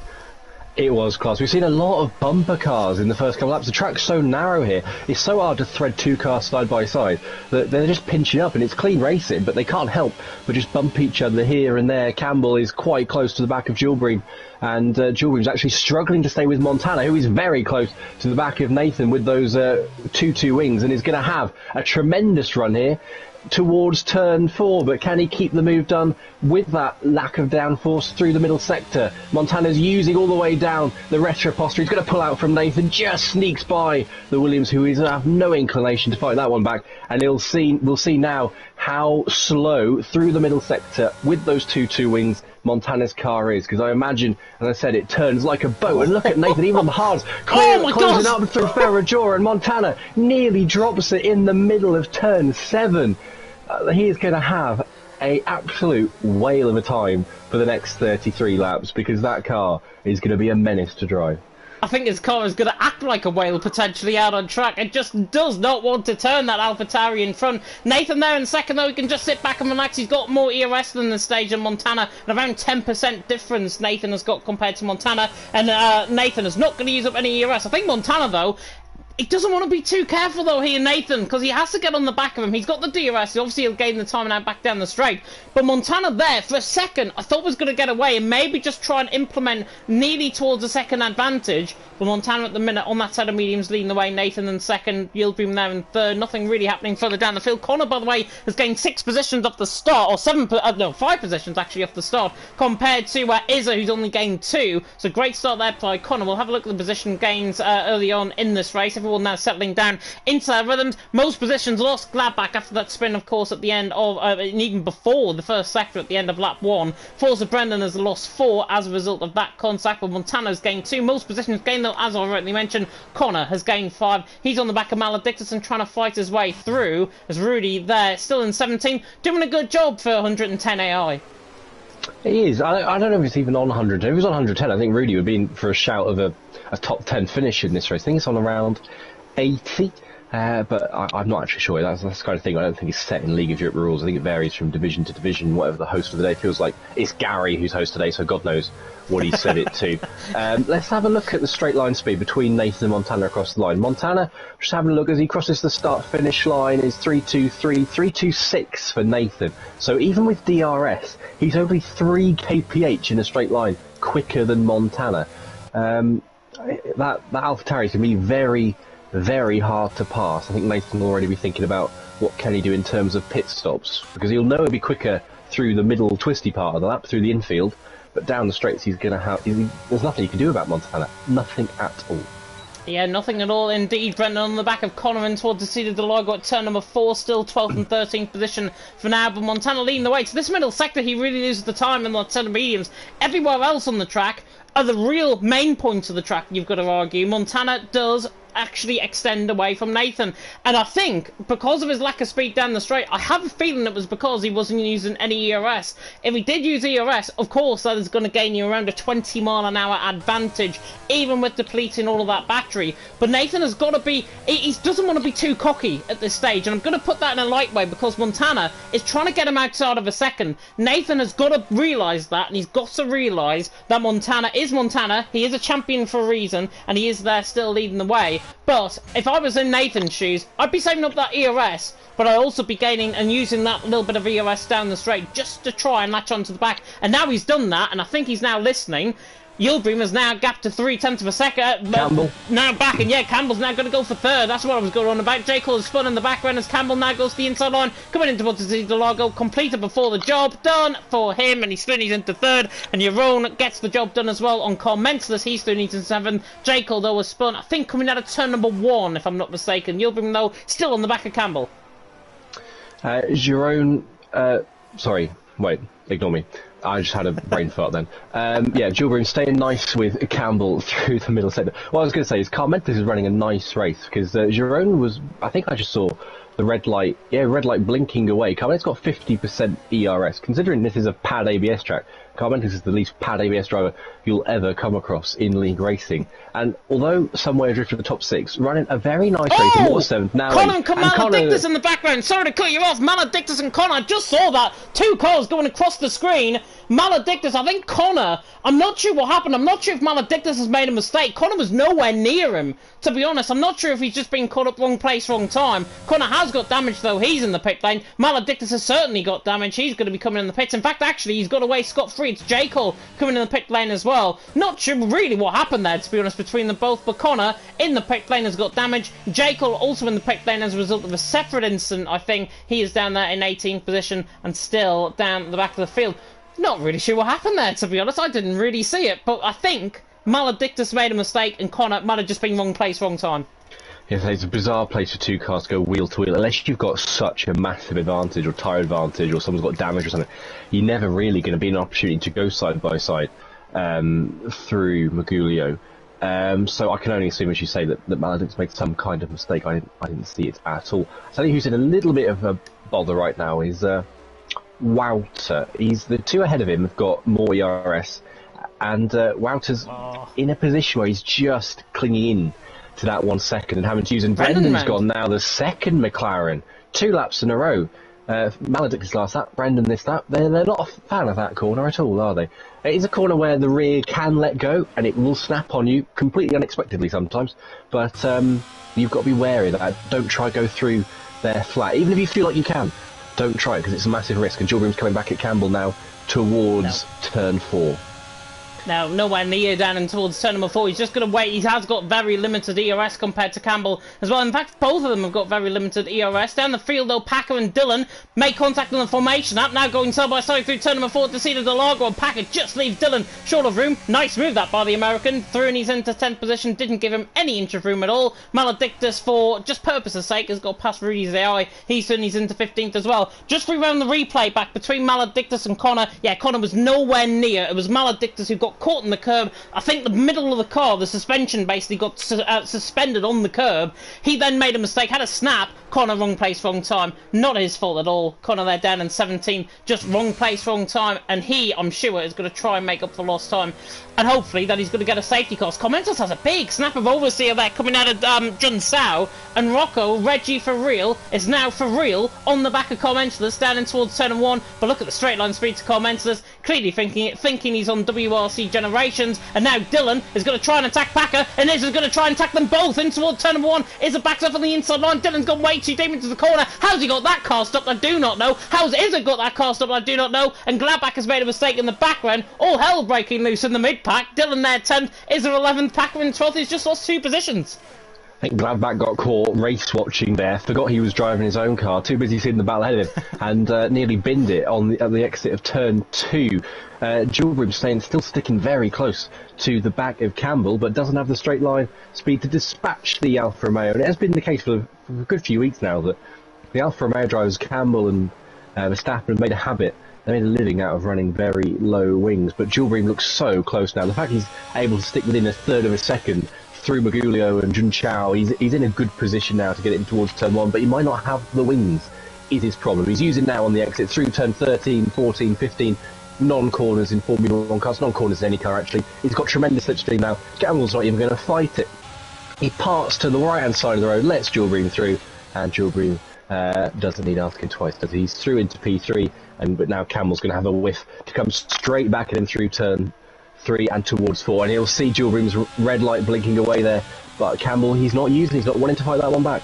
It was class. We've seen a lot of bumper cars in the first couple of laps. The track's so narrow here. It's so hard to thread 2 cars side by side that they're just pinching up, and it's clean racing, but they can't help but just bump each other here and there. Campbell is quite close to the back of Yildirim And Jewelry's actually struggling to stay with Montana, who is very close to the back of Nathan with those 2-2 wings, and is going to have a tremendous run here towards turn 4, but can he keep the move done with that lack of downforce through the middle sector? Montana's using all the way down the retro posture. He's going to pull out from Nathan, just sneaks by the Williams, who is have no inclination to fight that one back, and we'll see now how slow through the middle sector with those 2-2 wings Montana's car is, because I imagine, as I said, it turns like a boat. And look at Nathan, even on the hards, closing up through Ferragora, and Montana nearly drops it in the middle of turn 7. He is going to have an absolute whale of a time for the next 33 laps, because that car is going to be a menace to drive. I think his car is going to act like a whale potentially out on track. It just does not want to turn that AlphaTauri in front. Nathan there in second, though, he can just sit back and relax. He's got more ERS than the stage in Montana, and around 10% difference Nathan has got compared to Montana, and Nathan is not going to use up any ERS. I think Montana, though, he doesn't want to be too careful, though, here, Nathan, because he has to get on the back of him. He's got the DRS. Obviously, he'll gain the time now back down the straight. But Montana there, for a second, I thought was going to get away and maybe just try and implement nearly towards a second advantage. But Montana at the minute on that side of mediums leading the way. Nathan in second, Yildirim there in third. Nothing really happening further down the field. Connor, by the way, has gained 6 positions off the start, or 5 positions actually off the start, compared to Izza, who's only gained 2. So great start there by Connor. We'll have a look at the position gains early on in this race. Everyone now settling down into their rhythms. Most positions lost. Gladbach after that spin, of course, at the end of, and even before the first sector at the end of lap 1. Forza Brendan has lost 4 as a result of that contact, but Montana's gained 2. Most positions gained, though, as I already mentioned. Connor has gained 5. He's on the back of Maledictus and trying to fight his way through, as Rudy there, still in 17, doing a good job for 110 AI. He is. I don't know if it's even on 100. If it was on 110, I think Rudy would be in for a shout of a top 10 finish in this race. I think it's on around 80, but I'm not actually sure. That's the kind of thing I don't think is set in League of Europe rules. I think it varies from division to division, whatever the host of the day feels like. It's Gary who's host today, so God knows what he set it to. Let's have a look at the straight line speed between Nathan and Montana across the line. Montana, just having a look as he crosses the start-finish line, is 3.23, 3.26 for Nathan. So even with DRS, he's only 3 kph in a straight line quicker than Montana. That AlphaTauri can be very, very hard to pass. I think Nathan will already be thinking about what can he do in terms of pit stops, because he'll know he'll be quicker through the middle twisty part of the lap, through the infield, but down the straights he's going to have... There's nothing you can do about Montana. Nothing at all. Yeah, nothing at all indeed. Brendan on the back of Connor in towards the seat of Delago at turn number 4, still 12th and 13th position for now, but Montana leading the way. To this middle sector, he really loses the time in the set of mediums. Everywhere else on the track are the real main points of the track, you've got to argue. Montana does actually extend away from Nathan, and I think because of his lack of speed down the straight, I have a feeling it was because he wasn't using any ERS. If he did use ERS, of course that is going to gain you around a 20-mile-an-hour advantage, even with depleting all of that battery. But Nathan has got to be, he doesn't want to be too cocky at this stage, and I'm going to put that in a light way because Montana is trying to get him outside of a second. Nathan has got to realise that, and he's got to realise that Montana is Montana. He is a champion for a reason, and he is there still leading the way. But if I was in Nathan's shoes, I'd be saving up that ERS, but I'd also be gaining and using that little bit of ERS down the straight just to try and latch onto the back. And now he's done that, and I think he's now listening. Yildirim has now gapped to 0.3 of a second. Campbell. Now back, and yeah, Campbell's now going to go for third. That's what I was going on about. J. Cole has spun in the background as Campbell now goes to the inside line. Coming into Delago, completed before the job done for him, and he's Sloonies into third. And Yaron gets the job done as well on Commenceless. He's Sloonies in 7th. J. Cole, though, was spun, I think, coming out of turn number 1, if I'm not mistaken. Yildirim, though, still on the back of Campbell. Yaron, sorry, wait, ignore me. I just had a brain fart then. Yeah, Yildirim staying nice with Campbell through the middle sector. What I was going to say is Carmentis is running a nice race, because Yaron was, I think I just saw the red light blinking away. Carmentis got 50% ERS. Considering this is a pad ABS track, Carmentis is the least pad ABS driver you'll ever come across in league racing. And although somewhere drifted the top 6, running a very nice race in what 7th, now Connor Maledictus in the background. Sorry to cut you off. Maledictus and Connor. I just saw that. 2 cars going across the screen. Maledictus, I think Connor, I'm not sure what happened. I'm not sure if Maledictus has made a mistake. Connor was nowhere near him, to be honest. I'm not sure if he's just been caught up wrong place, wrong time. Connor has got damage, though. He's in the pit lane. Maledictus has certainly got damage. He's going to be coming in the pits. In fact, actually, he's got away scot-free. 3. It's J. Cole coming in the pit lane as well. Not sure really what happened there, to be honest, between them both, but Connor in the pit lane has got damage. J. Cole also in the pit lane as a result of a separate incident, I think. He is down there in 18th position and still down the back of the field. Not really sure what happened there, to be honest. I didn't really see it, but I think Maledictus made a mistake and Connor might have just been wrong place, wrong time. Yes, it's a bizarre place for two cars to go wheel to wheel. Unless you've got such a massive advantage or tyre advantage or someone's got damage or something, you're never really going to be an opportunity to go side by side through Magulio. So I can only assume, as you say, that Maledictus made some kind of mistake. I didn't see it at all. Tell you who's in a little bit of a bother right now is Wouter. He's the two ahead of him have got more ERS, and Wouter's in a position where he's just clinging in to that 1 second and having to use, and Brendan's gone now the second McLaren, 2 laps in a row. Maledictus last lap, Brendan this lap. They're not a fan of that corner at all, are they? It is a corner where the rear can let go and it will snap on you completely unexpectedly sometimes, but you've got to be wary of that. Don't try to go through there flat, even if you feel like you can. Don't try it because it's a massive risk, and Gilbrim's coming back at Campbell now towards turn 4. Now, nowhere near down and towards turn number 4. He's just going to wait. He has got very limited ERS compared to Campbell as well. In fact, both of them have got very limited ERS. Down the field, though, Packer and Dillon make contact on the formation lap. Now going side by side through turn number 4 to Cedar Delago, and Packer just leaves Dillon short of room. Nice move that by the American. Through and he's into 10th position. Didn't give him any inch of room at all. Maledictus, for just purpose's sake, has got past Rudy's AI. He's into 15th as well. Just rewound the replay back between Maledictus and Connor. Yeah, Connor was nowhere near. It was Maledictus who got caught in the curb. I think the middle of the car, the suspension basically got suspended on the curb. He then made a mistake, had a snap. Connor, wrong place, wrong time. Not his fault at all. Connor there down in 17, just wrong place, wrong time, and he, I'm sure, is going to try and make up for lost time, and hopefully that he's going to get a safety car. Commentos has a big snap of overseer there coming out of Jun Sao, and Rocco, Reggie for real, is now for real on the back of Commentos down in towards turn 1, but look at the straight line speed to Commentos, clearly thinking he's on WRC Generations, and now Dillon is going to try and attack Packer, and is going to try and attack them both in towards turn 1. Izza backs up on the inside line. Dillon's gone way too deep into the corner. How's he got that car stopped? I do not know. How's Izza got that car stopped? I do not know. And Gladbach has made a mistake in the background. All hell breaking loose in the mid-pack. Dillon there 10th. Izza 11th. Packer in 12th. He's just lost 2 positions. I think Gladbach got caught race watching there, forgot he was driving his own car, too busy seeing the battle ahead of him, and nearly binned it at the exit of turn 2. Gilbrim still sticking very close to the back of Campbell, but doesn't have the straight line speed to dispatch the Alfa Romeo. And it has been the case for a good few weeks now that the Alfa Romeo drivers, Campbell and Verstappen, have made a habit. They made a living out of running very low wings, but Gilbrim looks so close now. The fact he's able to stick within a third of a second through Magulio and Jun Chao, he's in a good position now to get it towards turn 1, but he might not have the wings, is his problem. He's using now on the exit through turn 13, 14, 15, non-corners in Formula 1 cars, non-corners in any car actually. He's got tremendous slipstream now. Campbell's not even going to fight it. He parts to the right-hand side of the road, lets Gilbrim through, and Gilbrim doesn't need asking twice, does he? He's through into P3, but now Campbell's going to have a whiff to come straight back at him through turn 3 and towards 4, and he'll see Gilbrim's red light blinking away there, but Campbell he's not wanting to fight that one back.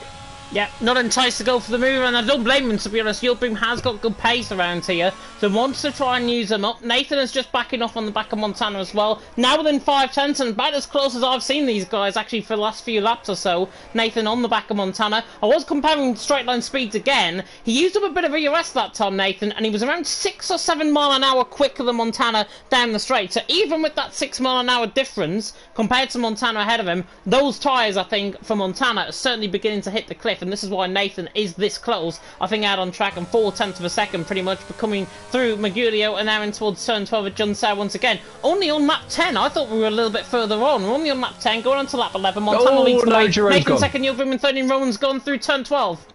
Yeah, not enticed to go for the move, and I don't blame him, to be honest. Gilbrim has got good pace around here, so wants to try and use them up. Nathan is just backing off on the back of Montana as well. Now within 5 tenths, and about as close as I've seen these guys actually for the last few laps or so. Nathan on the back of Montana. I was comparing straight line speeds again. He used up a bit of ERS that time, Nathan, and he was around 6 or 7 mile an hour quicker than Montana down the straight. So even with that 6 mile an hour difference compared to Montana ahead of him, those tyres, I think, for Montana are certainly beginning to hit the cliff. And this is why Nathan is this close, I think, out on track, and 4 tenths of a second pretty much coming through Magulio and now in towards turn 12 at Jun Sao once again. Only on lap 10, I thought we were a little bit further on. We're only on lap 10, going on to lap 11. Montana leads the way. Nathan second, Gilbrim in 13, Rowan's gone through turn 12.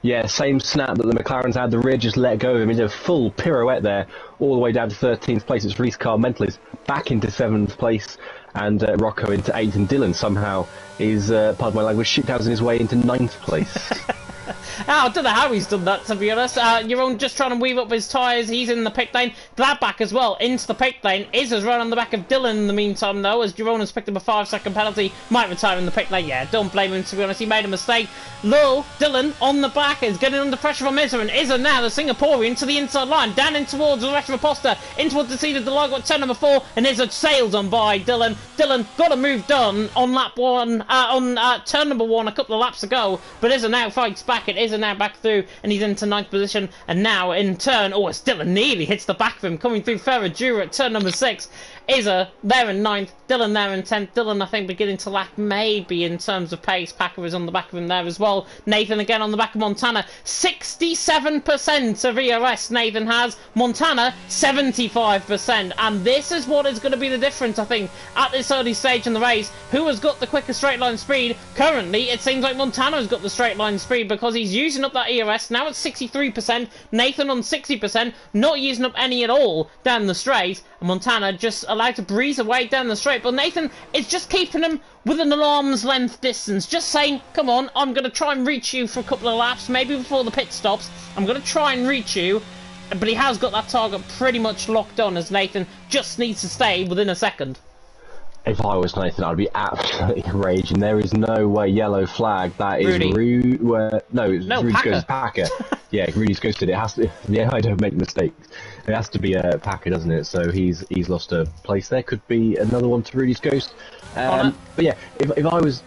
Yeah, same snap that the McLarens had. The rear just let go of him. He did a full pirouette there, all the way down to 13th place. It's Reece Carmental back into 7th place, and Rocco into 8th, and Dillon somehow is, pardon my language, shithousing his way into 9th place. I don't know how he's done that, to be honest. Jeroen just trying to weave up his tyres. He's in the pit lane. Gladbach as well, into the pit lane. Izza's run on the back of Dylan in the meantime, though, as Jeroen has picked up a 5-second penalty. Might retire in the pit lane. Yeah, don't blame him, to be honest. He made a mistake. Low, Dylan on the back is getting under pressure from Izza, and Izza now, the Singaporean, to the inside line. Down in towards the rest of Aposta. In towards the seat of the log, got turn number 4, and Izza sails on by Dylan. Dylan got a move done on lap 1, on turn number 1 a couple of laps ago, but Izza now fights back. It is now back through, and he's into 9th position, and now in turn, oh, Dylan nearly hits the back of him, coming through Ferradura at turn number 6. Izza there in 9th, Dylan there in 10th. Dylan, I think, beginning to lack maybe in terms of pace. Packer is on the back of him there as well. Nathan again on the back of Montana. 67% of ERS Nathan has. Montana, 75%. And this is what is going to be the difference, I think, at this early stage in the race. Who has got the quicker straight line speed? Currently, it seems like Montana has got the straight line speed because he's using up that ERS. Now it's 63%. Nathan on 60%, not using up any at all down the straight. And Montana just allowed to breeze away down the straight, but Nathan is just keeping him within an arm's length distance, just saying, come on, I'm going to try and reach you for a couple of laps, maybe before the pit stops. I'm going to try and reach you, but he has got that target pretty much locked on, as Nathan just needs to stay within a second. If I was Nathan, I'd be absolutely raging. There is no way yellow flag. That is Rudy. No, Rudy Packer. goes Packer. Yeah, Rudy's ghosted. It has to. Yeah, I don't make mistakes. It has to be a Packer, doesn't it? So he's lost a place there. Could be another one to Rudy's ghost. But yeah, if I was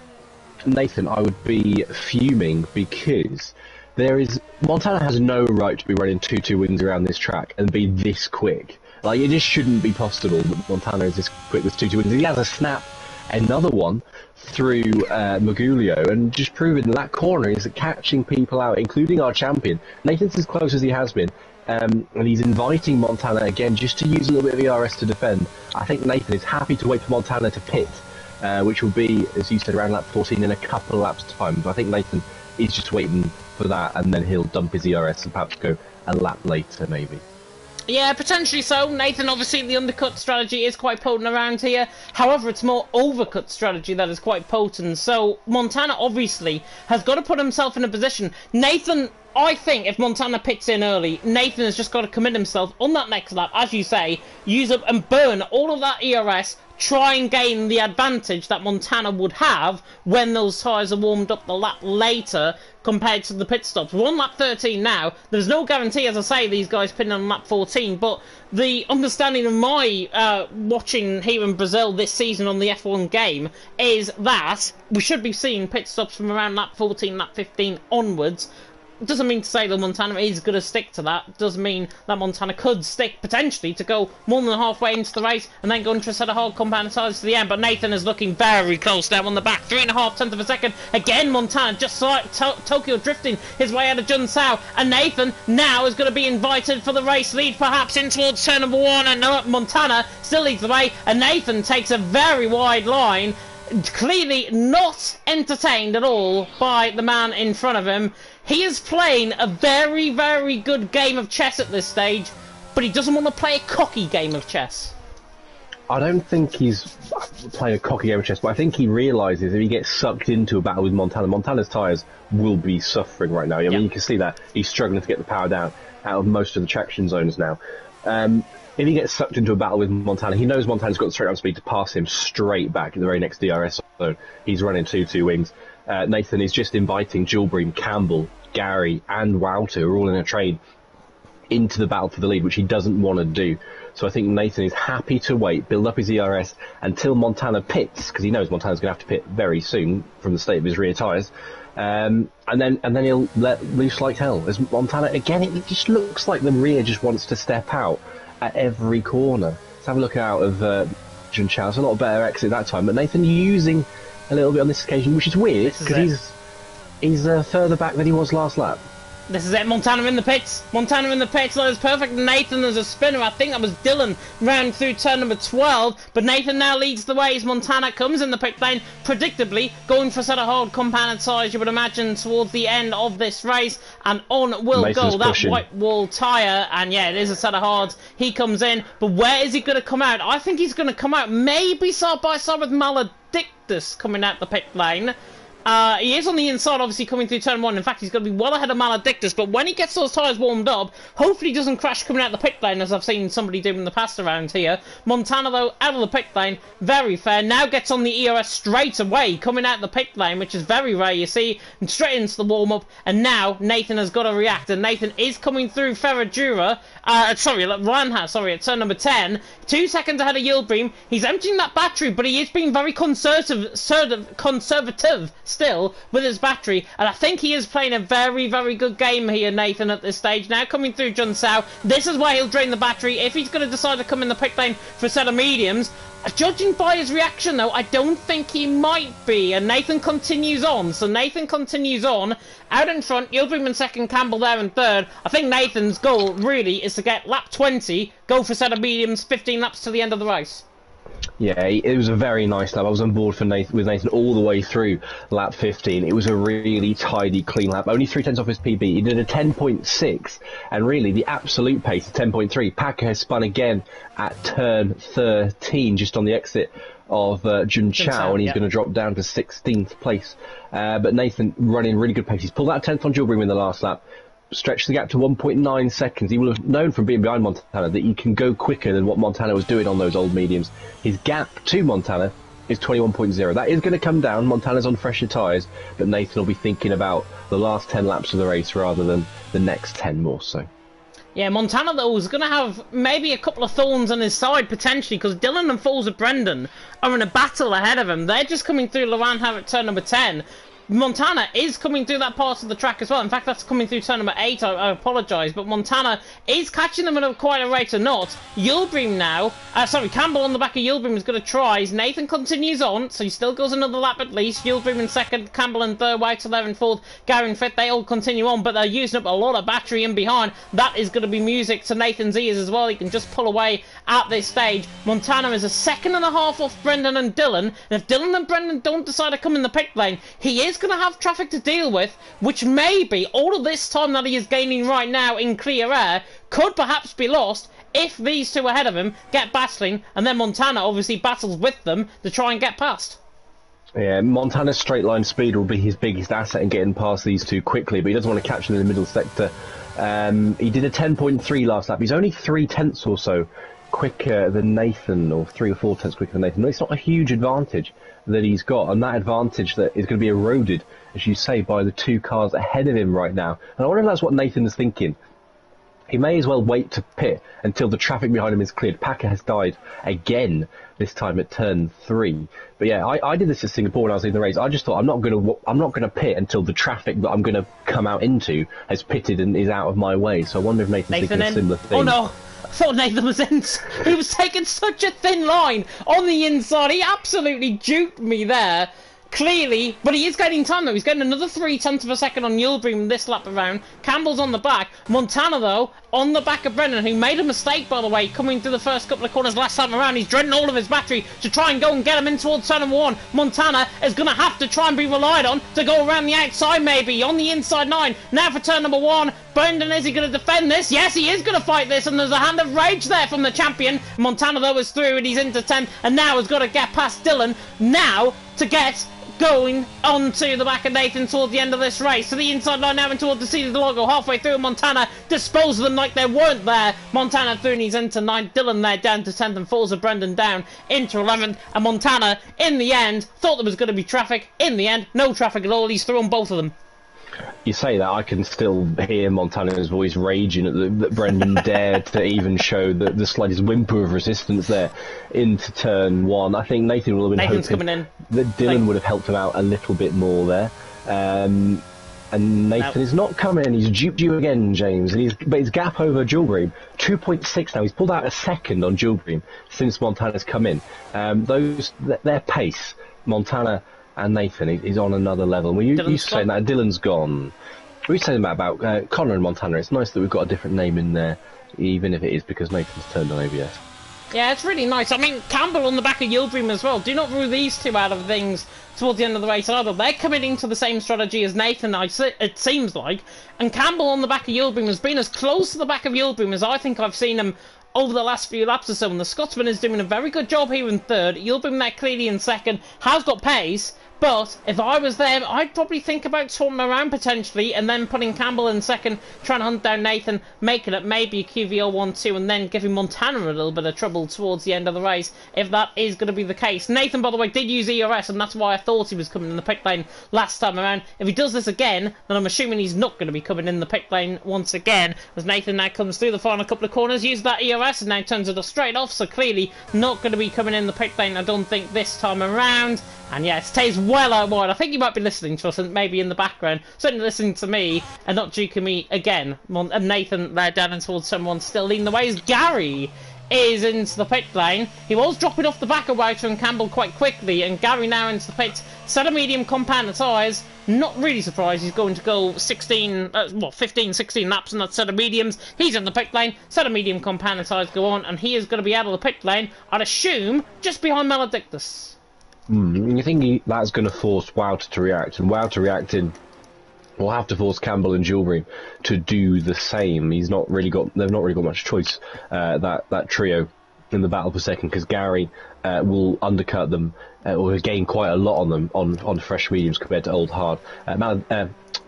Nathan, I would be fuming because Montana has no right to be running 2-2 wings around this track and be this quick. Like, it just shouldn't be possible that Montana is this quick with 2-2 wins. He has a snap, another one, through Magulio, and just proving that corner is catching people out, including our champion. Nathan's as close as he has been, and he's inviting Montana again just to use a little bit of ERS to defend. I think Nathan is happy to wait for Montana to pit, which will be, as you said, around lap 14 in a couple of laps' time. But I think Nathan is just waiting for that, and then he'll dump his ERS and perhaps go a lap later, maybe. Yeah, potentially so. Nathan, obviously, the undercut strategy is quite potent around here. However, it's more overcut strategy that is quite potent. So Montana, obviously, has got to put himself in a position. Nathan, I think, if Montana picks in early, Nathan has just got to commit himself on that next lap, as you say, use up and burn all of that ERS, try and gain the advantage that Montana would have when those tyres are warmed up the lap later compared to the pit stops. We're on lap 13 now. There's no guarantee, as I say, these guys pitting on lap 14, but the understanding of my watching here in Brazil this season on the F1 game is that we should be seeing pit stops from around lap 14, lap 15 onwards. Doesn't mean to say that Montana is going to stick to that. Does mean that Montana could stick potentially to go more than halfway into the race and then go into a set of hard compound tyres to the end. But Nathan is looking very close down on the back. 3.5 tenths of a second. Again, Montana just like Tokyo drifting his way out of Junsao. And Nathan now is going to be invited for the race lead, perhaps in towards turn number 1. And Montana still leads the way. And Nathan takes a very wide line. Clearly not entertained at all by the man in front of him. He is playing a very, very good game of chess at this stage, but he doesn't want to play a cocky game of chess. I don't think he's playing a cocky game of chess, but I think he realises if he gets sucked into a battle with Montana, Montana's tyres will be suffering right now. I mean, you can see that he's struggling to get the power down out of most of the traction zones now. If he gets sucked into a battle with Montana, he knows Montana's got the straight arm speed to pass him straight back in the very next DRS zone. He's running 2-2 wings. Nathan is just inviting Gilbream, Campbell, Gary and Wouter, who are all in a train, into the battle for the lead, which he doesn't want to do. So I think Nathan is happy to wait, build up his ERS until Montana pits, because he knows Montana's going to have to pit very soon from the state of his rear tyres. And then he'll let loose like hell. As Montana, again, it just looks like the rear just wants to step out at every corner. Let's have a look out of Junsao. It's a lot better exit that time, but Nathan using a little bit on this occasion, which is weird because he's further back than he was last lap. This is it, Montana in the pits. Montana in the pits, that is perfect. Nathan as a spinner, I think that was Dylan, round through turn number 12. But Nathan now leads the way as Montana comes in the pit lane, predictably going for a set of hard compounded tyres, you would imagine, towards the end of this race. And on will Nathan's go that pushing. white wall tyre. And yeah, it is a set of hards. He comes in, but where is he going to come out? I think he's going to come out maybe side by side with Maledictus coming out the pit lane. He is on the inside, obviously, coming through turn 1. In fact, he's going to be well ahead of Maledictus, but when he gets those tyres warmed up, hopefully he doesn't crash coming out the pit lane, as I've seen somebody do in the past around here. Montana, though, out of the pit lane, very fair. Now gets on the ERS straight away, coming out the pit lane, which is very rare, you see, and straight into the warm-up, and now Nathan has got to react, and Nathan is coming through Ferradura, Ryan, at turn number 10, 2 seconds ahead of Yildirim. He's emptying that battery, but he is being very conservative still with his battery, and I think he is playing a very, very good game here, Nathan, at this stage. Now coming through Junsao, this is where he'll drain the battery if he's going to decide to come in the pit lane for a set of mediums. Judging by his reaction, though, I don't think he might be, and Nathan continues on. So Nathan continues on, out in front, Yildirim in second, Campbell there in third. I think Nathan's goal, really, is to get lap 20, go for a set of mediums, 15 laps to the end of the race. Yeah, it was a very nice lap. I was on board with Nathan all the way through lap 15. It was a really tidy, clean lap. Only 3/10 off his PB. He did a 10.6, and really the absolute pace is 10.3. Packer has spun again at turn 13, just on the exit of Junsao, and he's going to drop down to 16th place. But Nathan running really good pace. He's pulled out 10th on Yildirim in the last lap. Stretched the gap to 1.9 seconds. He will have known from being behind Montana that he can go quicker than what Montana was doing on those old mediums. His gap to Montana is 21.0. That is going to come down. Montana's on fresher tyres, but Nathan will be thinking about the last 10 laps of the race rather than the next 10 more so. Yeah, Montana, though, is going to have maybe a couple of thorns on his side, potentially, because Dylan and Falls of Brendan are in a battle ahead of him. They're just coming through Laurent at turn number 10. Montana is coming through that part of the track as well. In fact, that's coming through turn number 8. I apologise, but Montana is catching them at quite a rate or not. Yildirim now, Campbell on the back of Yildirim is going to try. Nathan continues on, so he still goes another lap at least. Yildirim in second, Campbell in third, White 11 fourth, Gary in fifth. They all continue on, but they're using up a lot of battery in behind. That is going to be music to Nathan's ears as well. He can just pull away at this stage. Montana is a second and a half off Brendan and Dylan, and if Dylan and Brendan don't decide to come in the pit lane, he is going to have traffic to deal with, which maybe all of this time that he is gaining right now in clear air could perhaps be lost if these two ahead of him get battling, and then Montana obviously battles with them to try and get past. Yeah, Montana's straight line speed will be his biggest asset in getting past these two quickly, but he doesn't want to catch them in the middle sector. He did a 10.3 last lap. He's only 3/10 or so quicker than Nathan, or 3 or 4 tenths quicker than Nathan. It's not a huge advantage that he's got, and that advantage that is going to be eroded, as you say, by the two cars ahead of him right now. And I wonder if that's what Nathan is thinking. He may as well wait to pit until the traffic behind him is cleared. Packer has died again, this time at turn 3. But yeah, I did this at Singapore when I was in the race. I just thought I'm not going to pit until the traffic that I'm going to come out into has pitted and is out of my way. So I wonder if Nathan's thinking a similar thing. Oh no! I thought Nathan was in. He was taking such a thin line on the inside. He absolutely juked me there. Clearly, but he is getting time though. He's getting another 3/10 of a second on Yildirim this lap around. Campbell's on the back. Montana though on the back of Brendan, who made a mistake by the way coming through the first couple of corners last time around. He's dreading all of his battery to try and go and get him in towards turn number 1. Montana is going to have to try and be relied on to go around the outside maybe on the inside 9. Now for turn number 1. Brendan, is he going to defend this? Yes, he is going to fight this, and there's a hand of rage there from the champion. Montana though is through and he's into 10th, and now has got to get past Dylan now to get going onto the back of Nathan towards the end of this race. To the inside line now and towards the seat of the logo. Halfway through, Montana disposed of them like they weren't there. Montana through and he's into 9th. Dylan there down to 10th and falls of Brendan down into 11th. And Montana, in the end, thought there was going to be traffic. In the end, no traffic at all. He's through on both of them. You say that, I can still hear Montana's voice raging at that Brendan dared to even show the slightest whimper of resistance there into turn 1. I think Nathan will have been hoping that Dylan would have helped him out a little bit more there. And Nathan is not coming. He's duped you again, James. And but his gap over Yildirim, 2.6 now. He's pulled out a second on Yildirim since Montana's come in. Their pace, Montana and Nathan is on another level. Well, you saying that Dylan's gone. We were saying about Connor and Montana. It's nice that we've got a different name in there, even if it is because Nathan's turned on ABS. Yeah, it's really nice. I mean, Campbell on the back of Yildirim as well. Do not rule these two out of things towards the end of the race either. They're committing to the same strategy as Nathan, it seems like. And Campbell on the back of Yildirim has been as close to the back of Yildirim as I think I've seen him over the last few laps or so. And the Scotsman is doing a very good job here in third. Yildirim there clearly in second. Has got pace, But if I was them, I'd probably think about sorting around potentially and then putting Campbell in second, trying to hunt down Nathan, making it maybe a QVL 1-2 and then giving Montana a little bit of trouble towards the end of the race if that is going to be the case. Nathan, by the way, did use ERS and that's why I thought he was coming in the pit lane last time around. If he does this again, then I'm assuming he's not going to be coming in the pit lane once again, as Nathan now comes through the final couple of corners, uses that ERS and now turns it straight off, so clearly not going to be coming in the pit lane, I don't think, this time around. And yeah, it stays well out wide. I think you might be listening to us and maybe in the background, certainly listening to me and not juking me again. And Nathan there down and towards someone still leading the way as Gary is into the pit lane. He was dropping off the back of Wouter and Campbell quite quickly, and Gary now into the pit. Set a medium compound tyres. Not really surprised he's going to go 15, 16 laps in that set of mediums. He's in the pit lane. Set of medium compound tyres go on, and he is going to be out of the pit lane, I'd assume, just behind Maledictus. You think that's going to force Wouter to react, and Wouter reacting will have to force Campbell and Gilbert to do the same. They've not really got much choice. That trio in the battle for second, because Gary will undercut them or gain quite a lot on them on fresh mediums compared to old hard.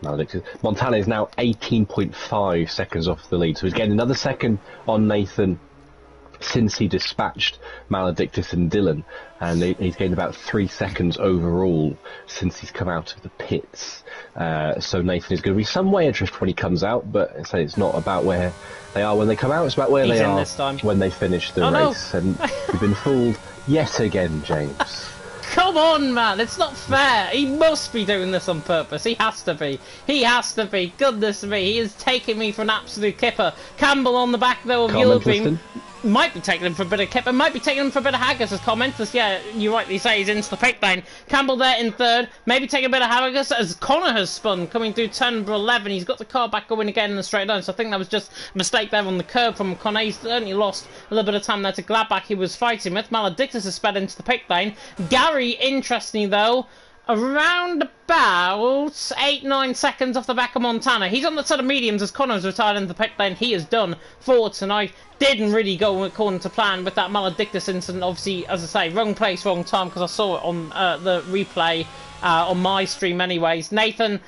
Maledictus. Montana is now 18.5 seconds off the lead, so he's getting another second on Nathan since he dispatched Maledictus and Dylan, and he's gained about 3 seconds overall since he's come out of the pits. So Nathan is going to be some way adrift when he comes out, but it's not about where they are when they come out, it's about where they are when they finish the race. No. And you've been fooled yet again, James. Come on, man, it's not fair. He must be doing this on purpose. He has to be. He has to be. Goodness me, he is taking me for an absolute kipper. Campbell on the back, though, of Yulgrim. Might be taking him for a bit of kipper, might be taking him for a bit of Haggis as commenters. Yeah, you rightly say he's into the pit lane. Campbell there in third, maybe taking a bit of Haggis as Connor has spun, coming through turn number 11. He's got the car back going again in the straight line, so I think that was just a mistake there on the curb from Connor. He's certainly lost a little bit of time there to Gladbach he was fighting with. Maledictus has sped into the pit lane. Gary, interestingly though, around about 8-9 seconds off the back of Montana. He's on the set of mediums as Connor's retired into the pit lane. He is done for tonight. Didn't really go according to plan with that Maledictus incident. Obviously, as I say, wrong place, wrong time, because I saw it on the replay on my stream anyways. Nathan,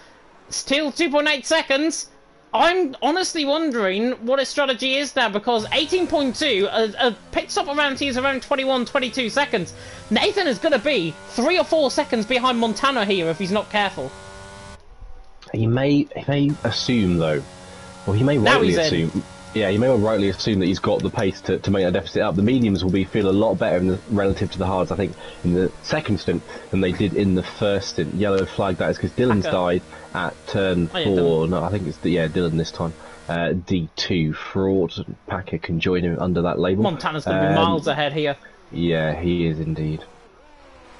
still 2.8 seconds. I'm honestly wondering what his strategy is now, because 18.2, a pit stop around here is around 21, 22 seconds. Nathan is going to be 3 or 4 seconds behind Montana here if he's not careful. He may assume, though, or he may rightly assume. Yeah, you may well rightly assume that he's got the pace to make that deficit up. The mediums will feel a lot better relative to the hards, I think, in the second stint than they did in the first stint. Yellow flag, that is because Dylan's died at turn 4. No, I think it's Dylan this time. D2. Fraud and Packer can join him under that label. Montana's going to be miles ahead here. Yeah, he is indeed.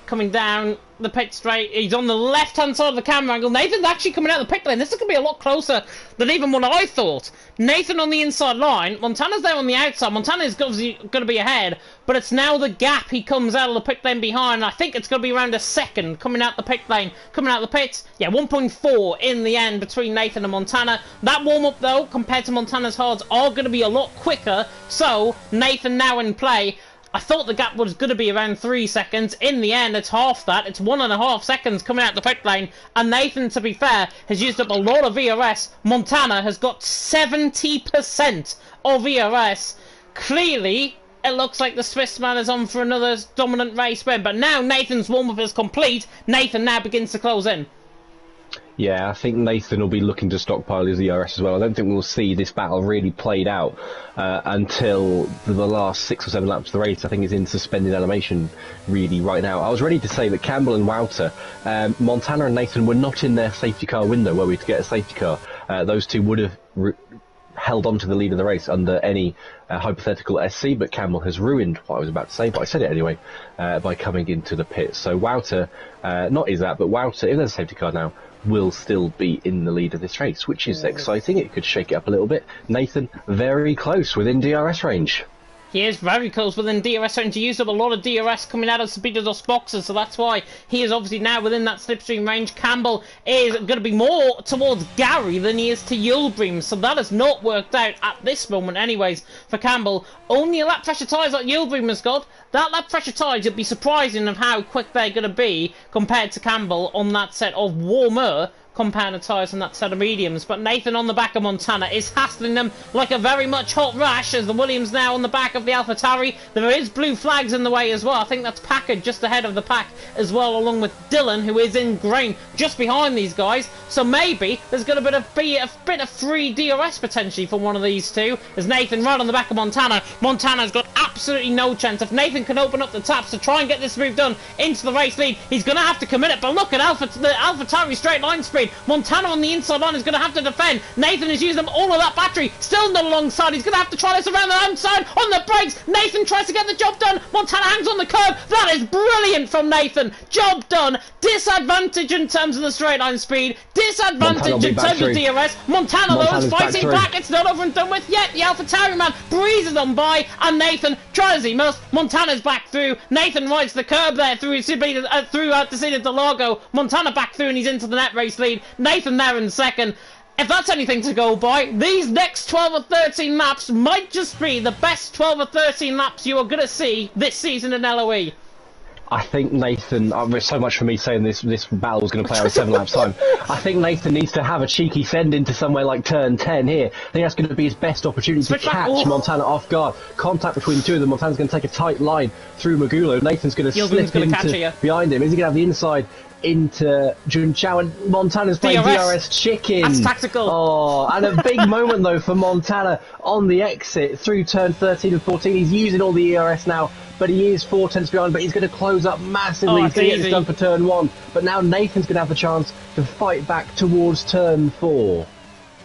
Coming down the pit straight, he's on the left-hand side of the camera angle. Nathan's actually coming out of the pit lane. This is going to be a lot closer than even what I thought. Nathan on the inside line, Montana's there on the outside. Montana's obviously going to be ahead, but it's now the gap he comes out of the pit lane behind. I think it's going to be around a second coming out the pit lane, coming out the pits. Yeah, 1.4 in the end between Nathan and Montana. That warm-up, though, compared to Montana's hards, are going to be a lot quicker. So, Nathan now in play. I thought the gap was going to be around 3 seconds. In the end, it's half that. It's 1.5 seconds coming out the pit lane. And Nathan, to be fair, has used up a lot of ERS. Montana has got 70% of ERS. Clearly, it looks like the Swiss man is on for another dominant race win. But now Nathan's warm-up is complete. Nathan now begins to close in. Yeah, I think Nathan will be looking to stockpile his ERS as well. I don't think we'll see this battle really played out until the last 6 or 7 laps of the race. I think it's in suspended animation really right now. I was ready to say that Campbell and Wouter, Montana and Nathan were not in their safety car window were we to get a safety car. Those two would have held on to the lead of the race under any hypothetical SC, but Campbell has ruined what I was about to say, but I said it anyway, by coming into the pit. So Wouter, not is that, but Wouter, if there's a safety car now, will still be in the lead of this race, which is exciting. It could shake it up a little bit. Nathan, very close within DRS range. He is very close within DRS, starting to use up a lot of DRS coming out of Speedodos boxes, so that's why he is obviously now within that slipstream range. Campbell is going to be more towards Gary than he is to Yildirim, so that has not worked out at this moment anyways for Campbell. Only a lap pressure tyres like Yildirim has got. That lap pressure tyres, you'd be surprising of how quick they're going to be compared to Campbell on that set of warmer compounder tyres and that set of mediums. But Nathan on the back of Montana is hassling them like a very much hot rash as the Williams now on the back of the AlphaTauri. There is blue flags in the way as well. I think that's Packard just ahead of the pack as well, along with Dylan, who is in green just behind these guys. So maybe there's going to be a bit of free DRS potentially for one of these two, as Nathan right on the back of Montana. Montana's got absolutely no chance. If Nathan can open up the taps to try and get this move done into the race lead, he's going to have to commit it. But look at the AlphaTauri straight line speed. Montana on the inside line is going to have to defend. Nathan is using all of that battery. Still not alongside. He's going to have to try this around the outside on the brakes. Nathan tries to get the job done. Montana hangs on the curb. That is brilliant from Nathan. Job done. Disadvantage in terms of the straight line speed. Disadvantage in terms of DRS. Montana though is fighting back. It's not over and done with yet. The AlphaTauri man breezes on by, and Nathan tries as he must. Montana's back through. Nathan rides the curb there through Desina de Largo. Montana back through, and he's into the net race lead. Nathan there in second. If that's anything to go by, these next 12 or 13 laps might just be the best 12 or 13 laps you are going to see this season in LOE. I think Nathan, there's so much for me saying this battle was going to play over 7 laps time. I think Nathan needs to have a cheeky send into somewhere like turn 10 here. I think that's going to be his best opportunity to catch Montana off guard. Contact between the two of them. Montana's going to take a tight line through Magulo. Nathan's going to slip into behind him. Is he going to have the inside into Junchao, and Montana's playing DRS chicken. That's tactical. Oh, and a big moment though for Montana on the exit through turn 13 and 14. He's using all the ERS now, but he is 4 tenths behind, but he's going to close up massively to get this done for turn 1. But now Nathan's going to have the chance to fight back towards turn 4.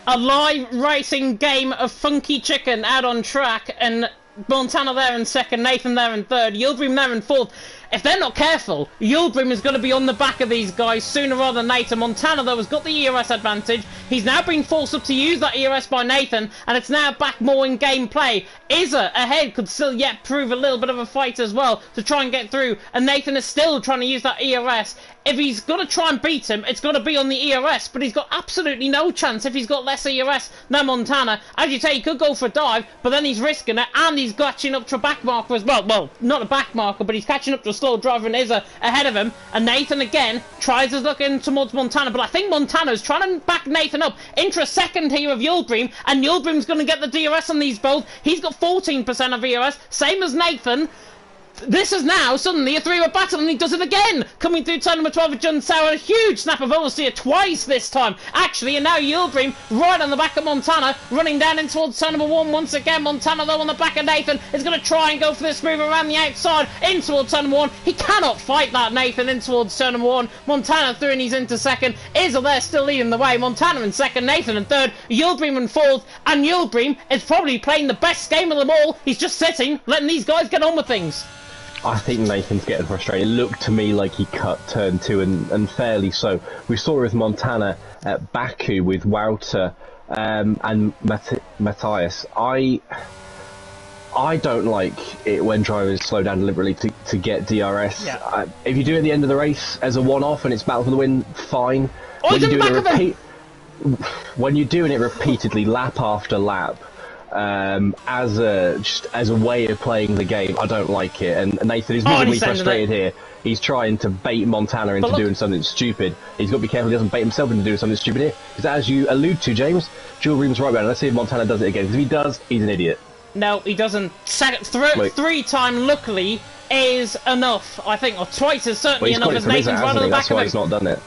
A live racing game of funky chicken out on track, and Montana there in second, Nathan there in third, Yildirim there in fourth. If they're not careful, Yildirim is going to be on the back of these guys sooner rather than later. Montana, though, has got the ERS advantage. He's now been forced up to use that ERS by Nathan, and it's now back more in gameplay. Izza ahead could still yet prove a little bit of a fight as well to try and get through, and Nathan is still trying to use that ERS. If he's got to try and beat him, it's got to be on the ERS, but he's got absolutely no chance if he's got less ERS than Montana. As you say, he could go for a dive, but then he's risking it, and he's catching up to a back marker as well. Well, not a back marker, but he's catching up to a slow driver, and Izza ahead of him. And Nathan again tries to look in towards Montana, but I think Montana's trying to back Nathan up into a second here of Yildirim, and Yildirim's going to get the DRS on these both. He's got 14% of ERS, same as Nathan. This is now suddenly a three-way battle, and he does it again, coming through turn number 12 with Junchao. A huge snap of oversteer twice this time, actually, and now Yildirim right on the back of Montana, running down in towards turn number 1 once again. Montana, though, on the back of Nathan, is going to try and go for this move around the outside in towards turn number 1. He cannot fight that Nathan in towards turn number 1. Montana through, and he's into second. Izza there still leading the way. Montana in second, Nathan in third, Yildirim in fourth, and Yildirim is probably playing the best game of them all. He's just sitting, letting these guys get on with things. I think Nathan's getting frustrated. It looked to me like he cut turn 2, and fairly so. We saw it with Montana at Baku with Wouter and Matthias. I don't like it when drivers slow down deliberately to get DRS. Yeah. If you do it at the end of the race as a one-off and it's battle for the win, fine. When you're doing it repeatedly, lap after lap, as a way of playing the game, I don't like it. And Nathan is visibly frustrated here. He's trying to bait Montana into doing something stupid. He's got to be careful he doesn't bait himself into doing something stupid here. Because as you allude to, James, Yildirim's right behind. Let's see if Montana does it again. Because if he does, he's an idiot. No, he doesn't. Three-time, luckily, is enough, I think. Or twice is certainly enough, as Nathan's right on the back of him. That's why he's not done it.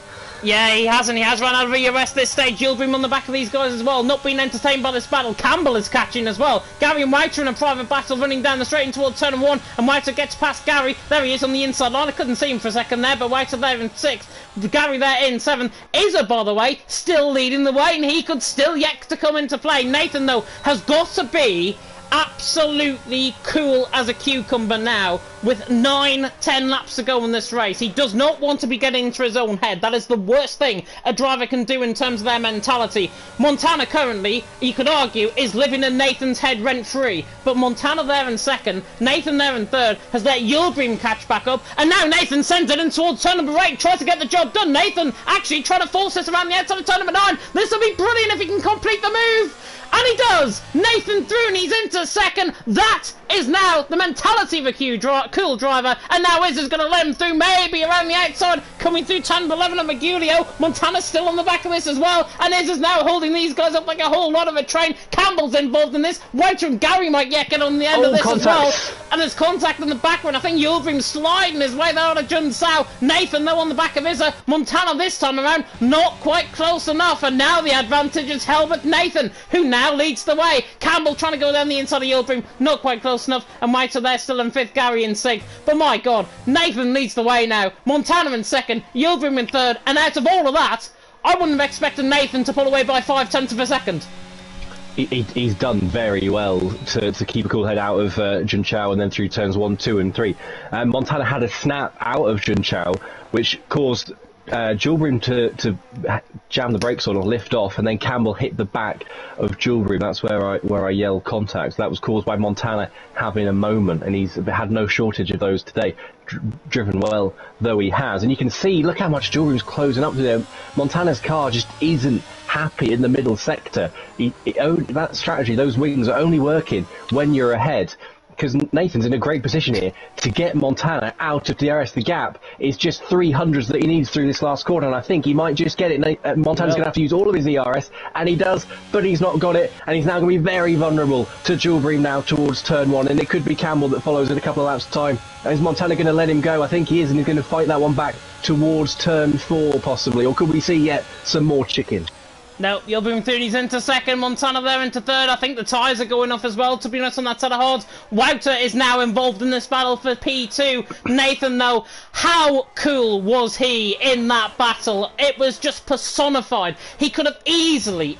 Yeah, he hasn't. He has run out of ERS this stage. Yildirim on the back of these guys as well, not being entertained by this battle. Campbell is catching as well. Gary and Wouter in a private battle, running down the straight in towards turn 1, and Wouter gets past Gary. There he is on the inside line. I couldn't see him for a second there, but Wouter there in 6th. Gary there in 7th. Izza, by the way, still leading the way, and he could still yet to come into play. Nathan, though, has got to be absolutely cool as a cucumber now with 9-10 laps to go in this race. He does not want to be getting into his own head. That is the worst thing a driver can do in terms of their mentality. Montana currently, you could argue, is living in Nathan's head rent-free, but Montana there in second, Nathan there in third, has let Yildirim catch back up, and now Nathan sends it in towards turn number 8, tries to get the job done. Nathan actually trying to force this around the outside of turn number 9. This will be brilliant if he can complete the move. And he does! Nathan through and he's into second. That is now the mentality of a cool driver. And now Iz is going to let him through, maybe around the outside, coming through turn 11 at Magulio. Montana's still on the back of this as well. And Iz is now holding these guys up like a whole lot of a train. Campbell's involved in this. Wouter and Gary might yet get on the end of this as well. And there's contact in the background. I think Yildirim's sliding his way there out of Jun Sao. Nathan, though, on the back of Izza. Montana this time around, not quite close enough. And now the advantage is held with Nathan, who now leads the way. Campbell trying to go down the inside of Yildirim, not quite close enough. And Wouter there still in 5th, Gary in 6th. But my God, Nathan leads the way now. Montana in 2nd, Yildirim in 3rd. And out of all of that, I wouldn't have expected Nathan to pull away by 0.5 of a second. He's done very well to keep a cool head out of Junchao and then through turns 1, 2 and 3. Montana had a snap out of Junchao, which caused Yildirim to jam the brakes on or lift off, and then Campbell hit the back of Yildirim. That's where I yelled contact. That was caused by Montana having a moment, and he's had no shortage of those today. Driven well though he has, and you can see, look how much Yildirim's closing up to them. Montana's car just isn't happy in the middle sector. That strategy, those wings are only working when you're ahead, because Nathan's in a great position here to get Montana out of DRS. The gap is just 300s that he needs through this last corner, and I think he might just get it. Montana's going to have to use all of his ERS, and he does, but he's not got it, and he's now going to be very vulnerable to Yildirim now towards turn 1, and it could be Campbell that follows in a couple of laps' time. And is Montana going to let him go? I think he is, and he's going to fight that one back towards turn 4 possibly, or could we see yet some more chicken? No, Yildirim through, he's into 2nd, Montana there into 3rd. I think the tyres are going off as well, to be honest, on that set of hards. Wouter is now involved in this battle for P2. Nathan, though, how cool was he in that battle? It was just personified. He could have easily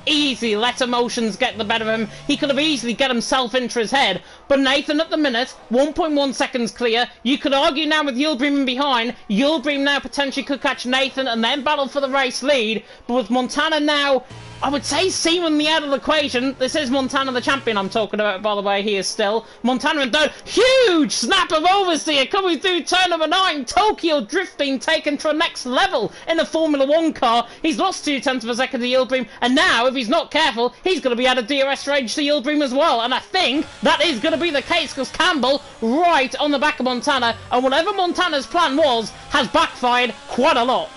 let emotions get the better of him. He could have easily get himself into his head. But Nathan at the minute, 1.1 seconds clear. You could argue now with Yildirim in behind. Yildirim now potentially could catch Nathan and then battle for the race lead. But with Montana now, I would say seemingly out of the equation. This is Montana the champion I'm talking about, by the way. He is still. Montana in third. Huge snap of oversteer coming through turn number 9. Tokyo drifting taken to a next level in a Formula 1 car. He's lost 0.2 of a second to Yildirim. And now, if he's not careful, he's going to be out of DRS range to Yildirim as well. And I think that is going to be the case, because Campbell right on the back of Montana. And whatever Montana's plan was, has backfired quite a lot.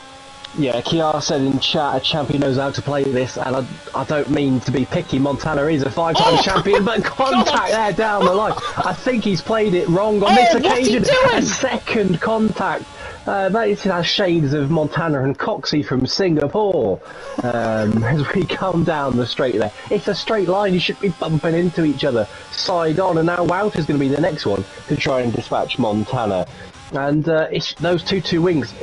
Yeah, Kiara said in chat, a champion knows how to play this, and I don't mean to be picky. Montana is a 5-time champion, but contact there down the line. I think he's played it wrong on this occasion. A second contact. That has shades of Montana and Coxey from Singapore. As we come down the straight there, it's a straight line. You should be bumping into each other side on, and now Wouter's going to be the next one to try and dispatch Montana. And it's those two wings.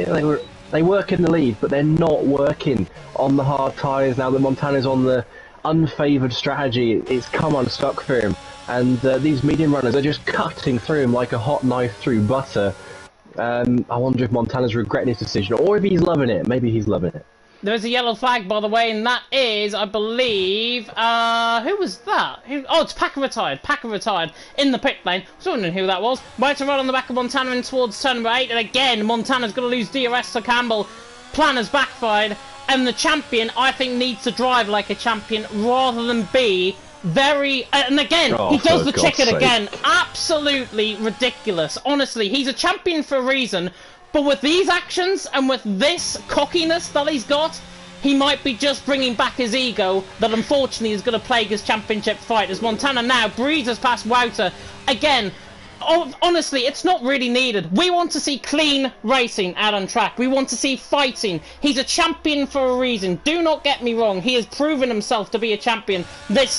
They work in the lead, but they're not working on the hard tyres now that Montana's on the unfavoured strategy. It's come unstuck for him, and these medium runners are just cutting through him like a hot knife through butter. I wonder if Montana's regretting his decision, or if he's loving it. Maybe he's loving it. There is a yellow flag, by the way, and that is, I believe, who was that? Oh, it's Packer retired. Packer retired in the pit lane. I was wondering who that was. Wouter right on the back of Montana in towards turn number 8, and again, Montana's going to lose DRS to Campbell. Plan has backfired, and the champion, I think, needs to drive like a champion rather than be very... and again, he does the chicken again. Absolutely ridiculous. Honestly, he's a champion for a reason. But with these actions and with this cockiness that he's got, he might be just bringing back his ego that unfortunately is going to plague his championship fight, as Montana now breezes past Wouter. Again, honestly, it's not really needed. We want to see clean racing out on track. We want to see fighting. He's a champion for a reason. Do not get me wrong. He has proven himself to be a champion this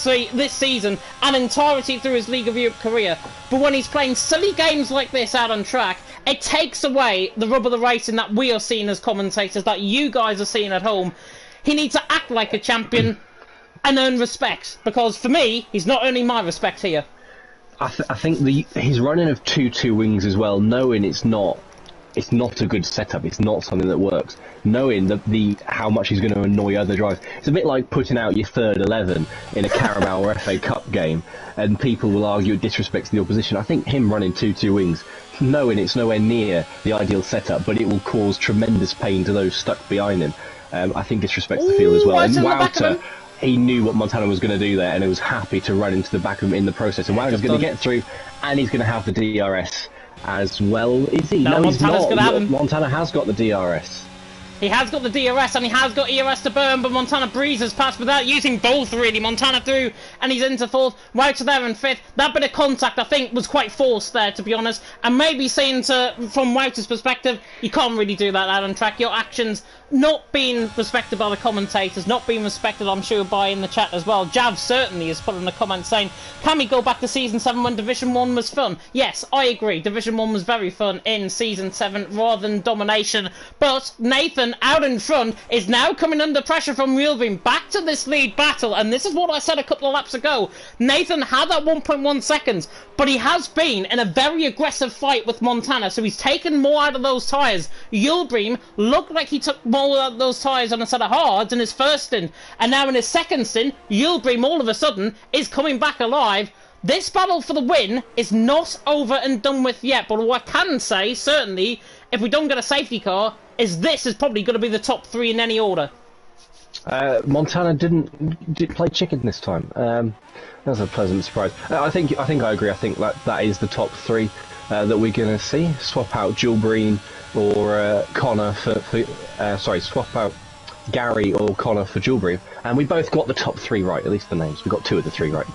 season and entirety through his League of Europe career. But when he's playing silly games like this out on track, it takes away the rub of the racing that we are seeing as commentators, that you guys are seeing at home. He needs to act like a champion and earn respect, because for me, he's not earning my respect here. I think his running of 2-2 wings as well, knowing it's not a good setup, it's not something that works, knowing how much he's going to annoy other drivers. It's a bit like putting out your third 11 in a Carabao or FA Cup game, and people will argue it disrespects the opposition. I think him running 2-2 wings, knowing it's nowhere near the ideal setup, but it will cause tremendous pain to those stuck behind him, I think disrespects the field as well. And Wouter, he knew what Montana was going to do there, and he was happy to run into the back of him in the process. And Wouter's going to get through, and he's going to have the DRS as well. Is he? No, he's not. Montana has got the DRS. He has got the DRS and he has got ERS to burn, but Montana breezes past without using both, really. Montana through, and he's into fourth. Wouter there in fifth. That bit of contact, I think, was quite forced there, to be honest. And maybe saying from Wouter's perspective, you can't really do that out on track. Your actions not being respected by the commentators, not being respected, I'm sure, by in the chat as well. Jav certainly has put in a comment saying, can we go back to Season 7 when Division 1 was fun? Yes, I agree. Division 1 was very fun in Season 7 rather than domination. But Nathan, out in front, is now coming under pressure from Wheelbeam. Back to this lead battle, and this is what I said a couple of laps ago. Nathan had that 1.1 seconds, but he has been in a very aggressive fight with Montana, so he's taken more out of those tyres. Wheelbeam looked like he took more out of those tyres on a set of hards in his first stint, and now in his second stint, Wheelbeam all of a sudden is coming back alive. This battle for the win is not over and done with yet, but what I can say, certainly, if we don't get a safety car, is this is probably going to be the top three in any order. Montana did play chicken this time. That was a pleasant surprise. I think I agree. I think that is the top three that we're going to see. Swap out Jules Breen or Connor swap out Gary or Connor for Jules Breen, and we both got the top three right. At least the names. We got two of the three right.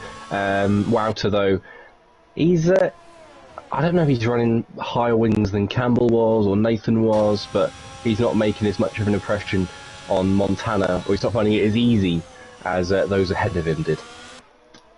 Wouter though, he's I don't know if he's running higher wings than Campbell was or Nathan was, but he's not making as much of an impression on Montana, or he's not finding it as easy as those ahead of him did.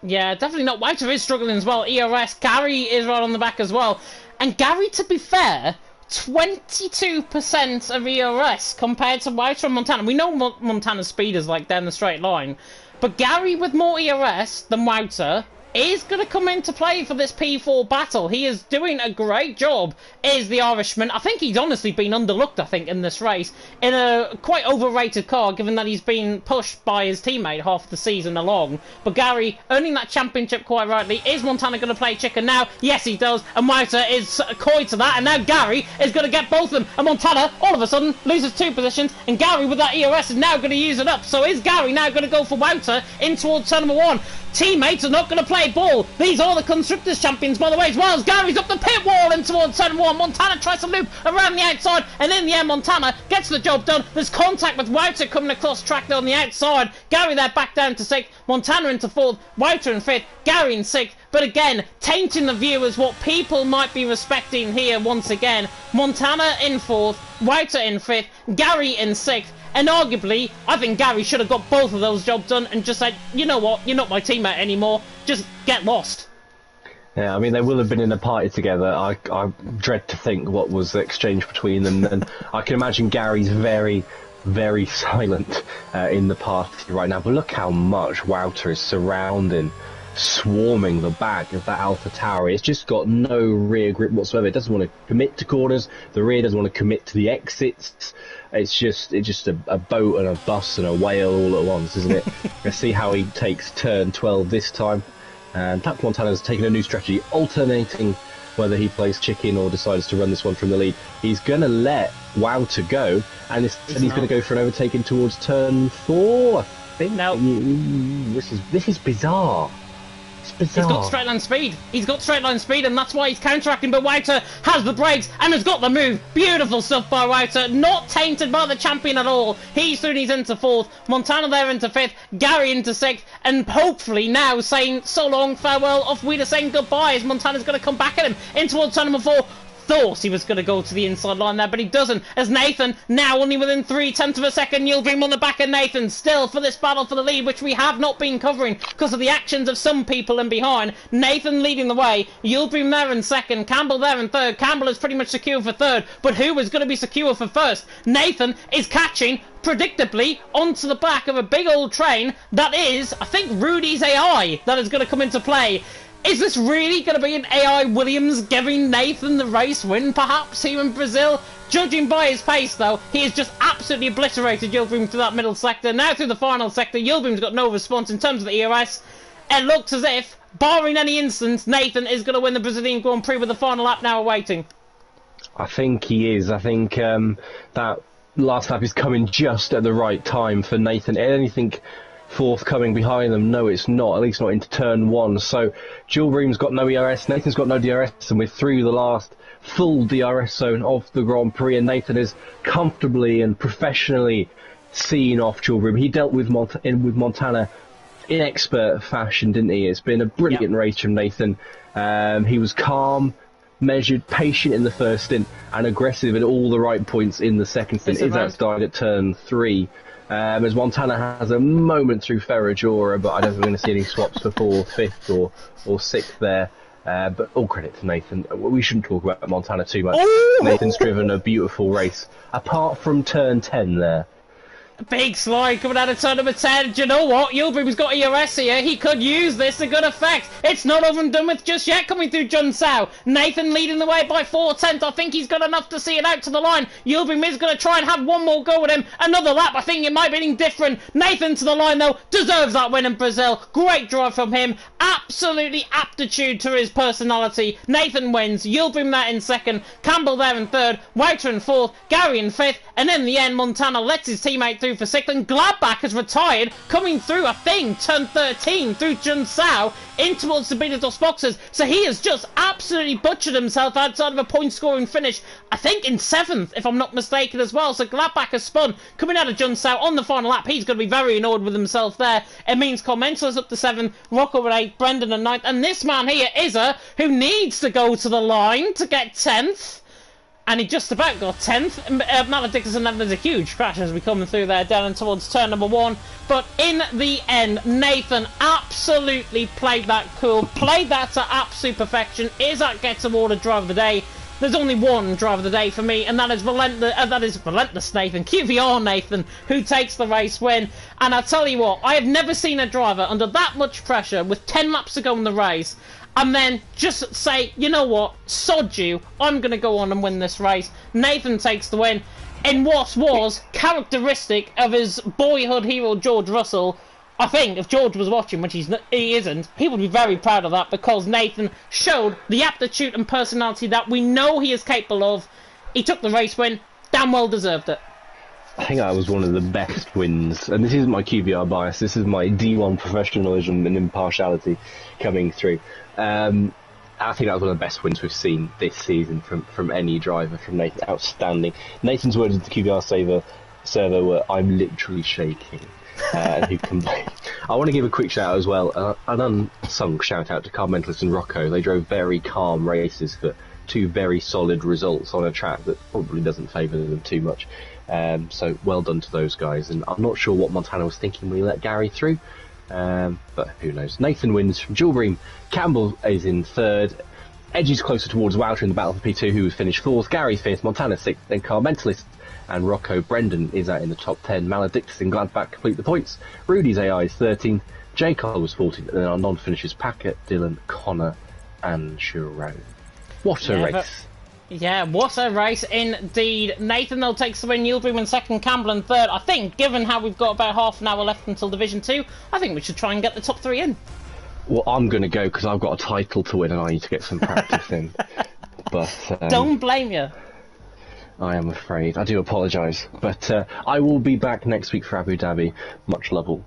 Yeah, definitely not. Wouter is struggling as well. ERS, Gary is right on the back as well. And Gary, to be fair, 22% of ERS compared to Wouter and Montana. We know Montana's speed is like down the straight line, but Gary with more ERS than Wouter is going to come into play for this P4 battle. He is doing a great job, is the Irishman. I think he's honestly been underlooked, I think, in this race, in a quite overrated car, given that he's been pushed by his teammate half the season along. But Gary, earning that championship quite rightly. Is Montana going to play chicken now? Yes, he does. And Wouter is coy to that, and now Gary is going to get both of them. And Montana, all of a sudden, loses 2 positions, and Gary with that ERS is now going to use it up. So is Gary now going to go for Wouter in towards turn number 1? Teammates are not going to play ball. These are the Constructors champions, by the way, as well as Gary's up the pit wall in towards turn 1. Montana tries to loop around the outside, and in the end, Montana gets the job done. There's contact with Wouter coming across track on the outside. Gary there back down to 6th. Montana into 4th. Wouter in 5th. Gary in 6th. But again, tainting the viewers, what people might be respecting here once again. Montana in 4th. Wouter in 5th. Gary in 6th. And arguably, I think Gary should have got both of those jobs done and just said, you know what, you're not my teammate anymore, just get lost. Yeah, I mean, they will have been in a party together. I dread to think what was the exchange between them, and I can imagine Gary's very, very silent in the party right now. But look how much Wouter is surrounding, swarming the back of that Alpha Tower. It's just got no rear grip whatsoever. It doesn't want to commit to corners. The rear doesn't want to commit to the exits. It's just a boat and a bus and a whale all at once, isn't it? Let's see how he takes turn 12 this time. And Pat Montana's taken a new strategy, alternating whether he plays chicken or decides to run this one from the lead. He's going to let Wouter go, and he's going to go for an overtaking towards turn 4, I think. No. This is bizarre. Bizarre. He's got straight line speed. He's got straight line speed, and that's why he's counteracting. But Wouter has the brakes and has got the move. Beautiful stuff by Wouter. Not tainted by the champion at all. He's into 4th. Montana there into 5th. Gary into 6th. And hopefully now saying so long, farewell, off Wheeler saying goodbye as Montana's going to come back at him in towards turn number 4. Thought he was going to go to the inside line there, but he doesn't, as Nathan now only within 0.3 of a second. Yildirim on the back of Nathan still for this battle for the lead, which we have not been covering because of the actions of some people in behind. Nathan leading the way, Yildirim there in 2nd, Campbell there in 3rd. Campbell is pretty much secure for 3rd, but who is going to be secure for 1st? Nathan is catching predictably onto the back of a big old train that is, I think, Rudy's AI that is going to come into play. Is this really going to be an AI Williams giving Nathan the race win, perhaps, here in Brazil? Judging by his pace, though, he has just absolutely obliterated Yildirim through that middle sector. Now through the final sector, Yildirim's got no response in terms of the ERS. It looks as if, barring any instance, Nathan is going to win the Brazilian Grand Prix with the final lap now awaiting. I think he is. I think that last lap is coming just at the right time for Nathan. Anything forthcoming behind them? No, it's not. At least not into turn one. So Yildirim's got no ERS. Nathan's got no DRS, and we're through the last full DRS zone of the Grand Prix, and Nathan is comfortably and professionally seen off Yildirim. He dealt with Montana in expert fashion, didn't he? It's been a brilliant race from Nathan. He was calm, measured, patient in the first stint, and aggressive at all the right points in the second stint. Isaac died at turn 3. As Montana has a moment through Ferragora, but I don't think we're going to see any swaps for 4th, 5th or 6th there. But all credit to Nathan. We shouldn't talk about Montana too much. Ooh! Nathan's driven a beautiful race, apart from turn 10 there. Big slide coming out of turn number 10. Do you know what? Yildirim's got ERS here. He could use this to good effect. It's not over and done with just yet coming through Junsao. Nathan leading the way by 4/10. I think he's got enough to see it out to the line. Yildirim is going to try and have one more go with him. Another lap. I think it might be indifferent. Nathan to the line, though. Deserves that win in Brazil. Great drive from him. Absolutely aptitude to his personality. Nathan wins. Yildirim there in 2nd. Campbell there in 3rd. Wouter in 4th. Gary in 5th. And in the end, Montana lets his teammate through for 6th, and Gladbach has retired, coming through, I think, turn 13 through Junsao in towards the Beatles boxes. So he has just absolutely butchered himself outside of a point-scoring finish, I think in 7th, if I'm not mistaken as well. So Gladbach has spun, coming out of Junsao on the final lap. He's going to be very annoyed with himself there. It means Commensala's up to 7th, Rocco at 8th, Brendan at 9th, and this man here, Izza, who needs to go to the line to get 10th. And he just about got 10th. Maledictus, and then there's a huge crash as we come through there down towards turn number 1. But in the end, Nathan absolutely played that cool, played that to absolute perfection. Isaac gets awarded driver of the day. There's only one driver of the day for me, and that is Relentless Nathan, QVR Nathan, who takes the race win. And I'll tell you what, I have never seen a driver under that much pressure with 10 laps to go in the race and then just say, you know what, sod you, I'm going to go on and win this race. Nathan takes the win in what was characteristic of his boyhood hero George Russell. I think if George was watching, which he isn't, he would be very proud of that, because Nathan showed the aptitude and personality that we know he is capable of. He took the race win, damn well deserved it. I think that was one of the best wins, and this isn't my QBR bias, this is my D1 professionalism and impartiality coming through. I think that was one of the best wins we've seen this season from any driver, from Nathan. Outstanding. Nathan's words to the QBR server were, "I'm literally shaking." Who complained. I want to give a quick shout out as well, an unsung shout out to Car Mentalist and Rocco. They drove very calm races for 2 very solid results on a track that probably doesn't favour them too much. So well done to those guys, and I'm not sure what Montana was thinking when he let Gary through, but who knows. Nathan wins from Yildirim. Campbell is in 3rd. Edges closer towards Wouter in the battle for P2, who was finished 4th. Gary 5th, Montana 6th, then Car Mentalist and Rocco. Brendan is out in the top 10. Maledictus and Gladbach complete the points. Rudy's AI is 13th. J. Cole was 14th, and then our non-finishers Packett, Dylan, Connor and Sharon. What a race. Yeah, what a race indeed. Nathan, though, takes the win. Yildirim in 2nd, Campbell in 3rd. I think, given how we've got about half an hour left until Division 2, I think we should try and get the top 3 in. Well, I'm going to go because I've got a title to win and I need to get some practice in. But don't blame you. I am afraid. I do apologise. But I will be back next week for Abu Dhabi. Much love all.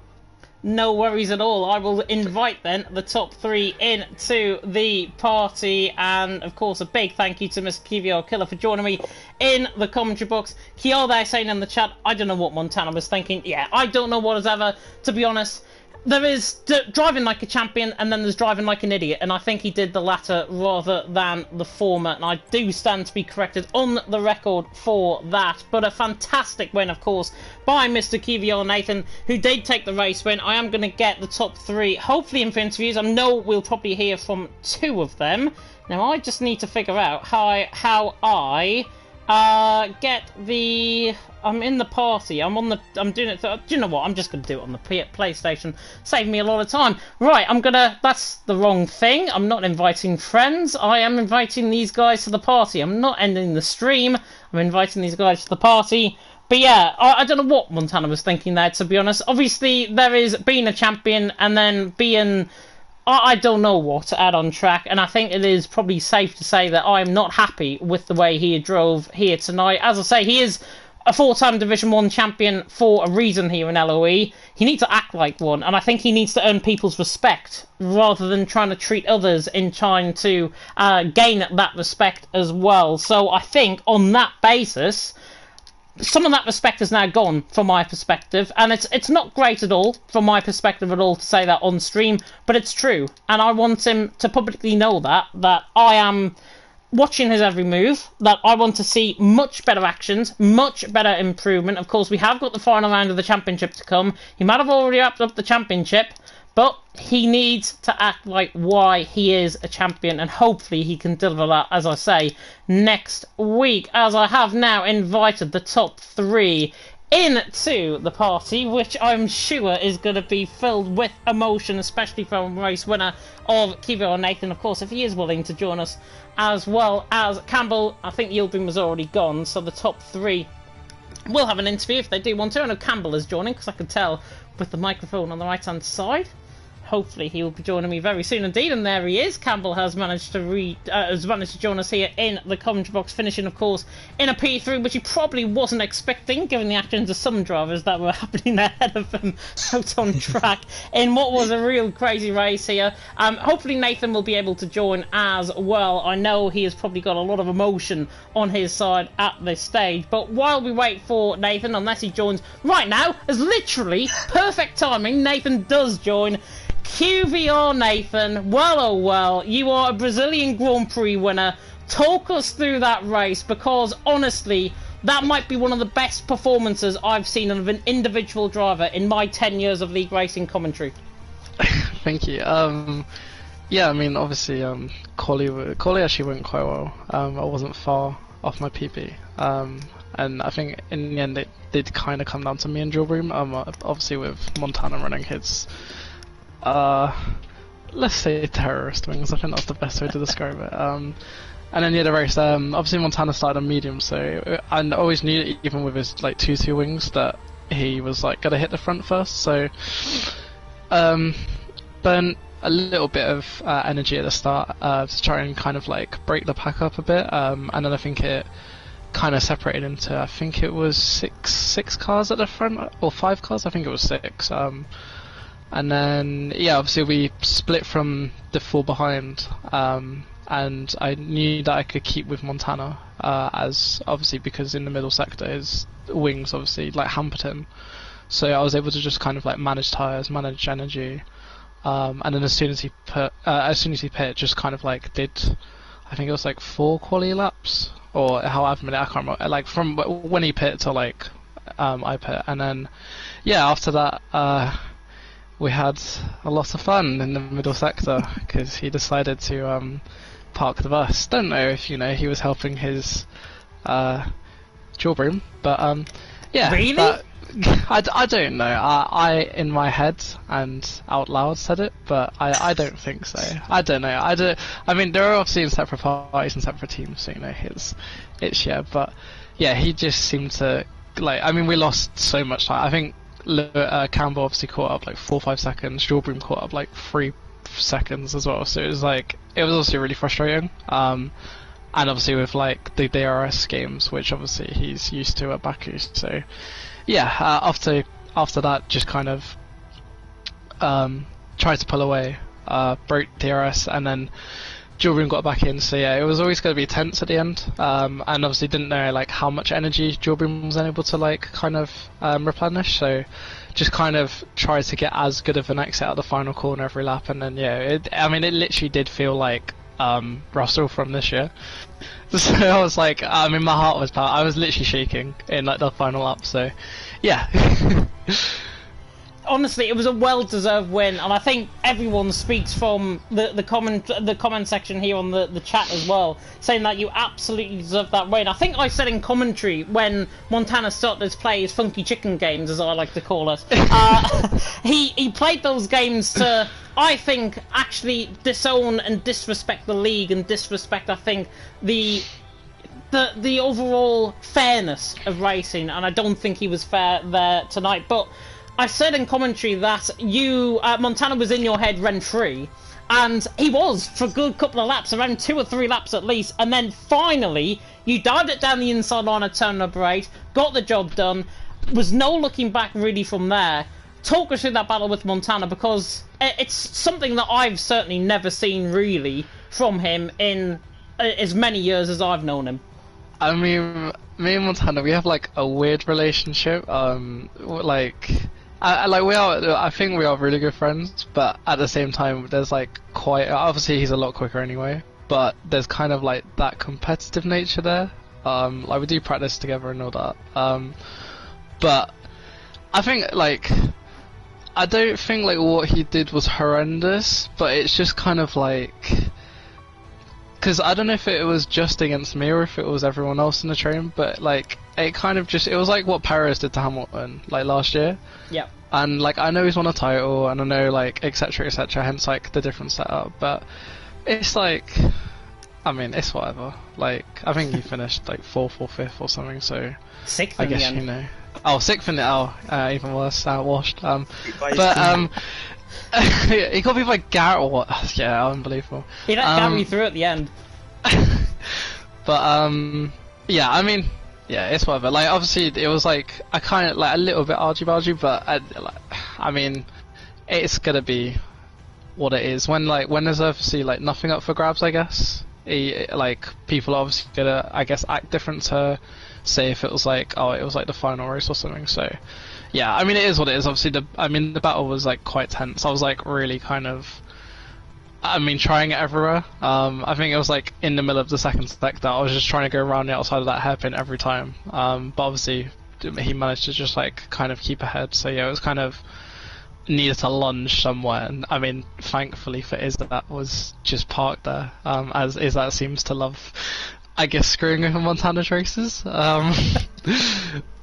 No worries at all. I will invite then the top 3 into the party, and of course a big thank you to Mr. QVR Killer for joining me in the commentary box. Kiel there saying in the chat, I don't know what Montana was thinking. Yeah, I don't know what has ever, to be honest. There is driving like a champion, and then there's driving like an idiot, and I think he did the latter rather than the former, and I do stand to be corrected on the record for that. But a fantastic win, of course, by Mr. QVR Nathan, who did take the race win. I am going to get the top 3, hopefully in for interviews. I know we'll probably hear from 2 of them. Now, I just need to figure out how I Get the... I'm in the party. I'm doing it... Do you know what? I'm just going to do it on the PlayStation. Save me a lot of time. Right, That's the wrong thing. I'm not inviting friends. I am inviting these guys to the party. I'm not ending the stream. I'm inviting these guys to the party. But yeah, I don't know what Montana was thinking there, to be honest. Obviously, there is being a champion and then being... I don't know what to add on track, and I think it is probably safe to say that I'm not happy with the way he drove here tonight. As I say, he is a four-time Division 1 champion for a reason here in LOE. He needs to act like one, and I think he needs to earn people's respect rather than trying to treat others in trying to gain that respect as well. So I think on that basis... some of that respect is now gone from my perspective, and it's not great at all from my perspective at all to say that on stream, but it's true, and I want him to publicly know that I am watching his every move, that I want to see much better actions, much better improvement. Of course, we have got the final round of the championship to come. He might have already wrapped up the championship, but he needs to act like why he is a champion, and hopefully he can deliver that, as I say, next week, as I have now invited the top 3 into the party, which I'm sure is going to be filled with emotion, especially from race winner of QVR Nathan, of course, if he is willing to join us, as well as Campbell. I think Yildirim was already gone, so the top 3 will have an interview if they do want to. I know Campbell is joining, because I can tell with the microphone on the right hand side. Hopefully he will be joining me very soon indeed, and there he is. Campbell has managed to join us here in the commentary box, finishing, of course, in a P3, which he probably wasn't expecting, given the actions of some drivers that were happening ahead of him out on track in what was a real crazy race here. Hopefully Nathan will be able to join as well. I know he has probably got a lot of emotion on his side at this stage, but while we wait for Nathan, unless he joins right now, is literally perfect timing, Nathan does join. QVR Nathan, well oh well, you are a Brazilian Grand Prix winner. Talk us through that race, because honestly, that might be one of the best performances I've seen of an individual driver in my 10 years of league racing commentary. Thank you. Yeah, I mean, obviously, quali actually went quite well. I wasn't far off my PB. And I think in the end it did kind of come down to me and Yildirim. Obviously with Montana running his... let's say terrorist wings. I think that's the best way to describe it. And then the race, obviously Montana started on medium, so I always knew that even with his like 2-2 wings that he was like gonna hit the front first. So burn a little bit of energy at the start to try and kind of like break the pack up a bit, and then I think it kind of separated into, I think it was six cars at the front, or 5 cars. I think it was 6. And then, yeah, obviously we split from the 4 behind, and I knew that I could keep with Montana, as obviously because in the middle sector his wings obviously like hampered him. So I was able to just kind of like manage tyres, manage energy, and then as soon as he pit, just kind of like did, I think it was like 4 quali laps, or however many, I can't remember, like from when he pit to like I pit, and then yeah, after that we had a lot of fun in the middle sector because he decided to park the bus. Don't know if he was helping his Yildirim, but yeah. Really? I don't know. I in my head and out loud said it, but I don't think so. I don't know. I mean, they're obviously in separate parties and separate teams, so it's yeah. But yeah, he just seemed to like. I mean, we lost so much time. I think Campbell obviously caught up like 4 or 5 seconds. Yildirim caught up like 3 seconds as well. So it was also really frustrating. And obviously with like the DRS games, which obviously he's used to at Baku. So yeah, after that, just kind of tried to pull away, broke DRS, and then Yildirim got back in. So yeah, it was always going to be tense at the end, and obviously didn't know like how much energy Yildirim was unable to like kind of replenish. So just kind of tried to get as good of an exit out of the final corner every lap, and then yeah, it literally did feel like Russell from this year. So I was like, I mean, my heart was I was literally shaking in like the final lap. So yeah. honestly, it was a well-deserved win, and I think everyone speaks from the comment section here on the chat as well, saying that you absolutely deserved that win. I think I said in commentary when Montana started to play his funky chicken games, as I like to call it, he played those games to, I think, actually disown and disrespect the league and disrespect, I think, the overall fairness of racing, and I don't think he was fair there tonight. But I said in commentary that Montana was in your head rent-free, and he was for a good couple of laps, around 2 or 3 laps at least, and then finally you dived it down the inside line at turn number 8, got the job done, was no looking back really from there. Talk us through that battle with Montana, because it's something that I've certainly never seen really from him in as many years as I've known him. I mean, me and Montana, we have like a weird relationship. I think we are really good friends, but at the same time, there's like obviously he's a lot quicker anyway, but there's kind of like that competitive nature there. Like we do practice together and all that. But I think like, I don't think like what he did was horrendous, but it's just kind of like, because I don't know if it was just against me or if it was everyone else in the train, but like it kind of just, it was like what Perez did to Hamilton like last year. Yeah. And like I know he's won a title, and I know like etc. hence like the different setup, but it's like, I mean, it's whatever. Like I think he finished like 4th or 5th or something, so 6th. I guess you know. Oh, 6th in the even worse, outwashed. But he got beat by Garrett. Yeah, unbelievable. He let Gary through at the end. But yeah, I mean, yeah, it's whatever. Like obviously, it was like I kind of like a little bit argy-bargy, but I mean, it's gonna be what it is. When there's obviously like nothing up for grabs, I guess. Like people are obviously gonna, I guess, act different to say if it was like, oh, it was like the final race or something. So yeah, I mean, it is what it is. Obviously, the battle was like quite tense. I was like really kind of, I mean, trying it everywhere. I think it was like in the middle of the second sector, I was just trying to go around the outside of that hairpin every time. But obviously, he managed to just like kind of keep ahead. So yeah, it was kind of needed to lunge somewhere. And I mean, thankfully for Iz, that was just parked there. As Iz that seems to love, I guess, screwing over Montana's races.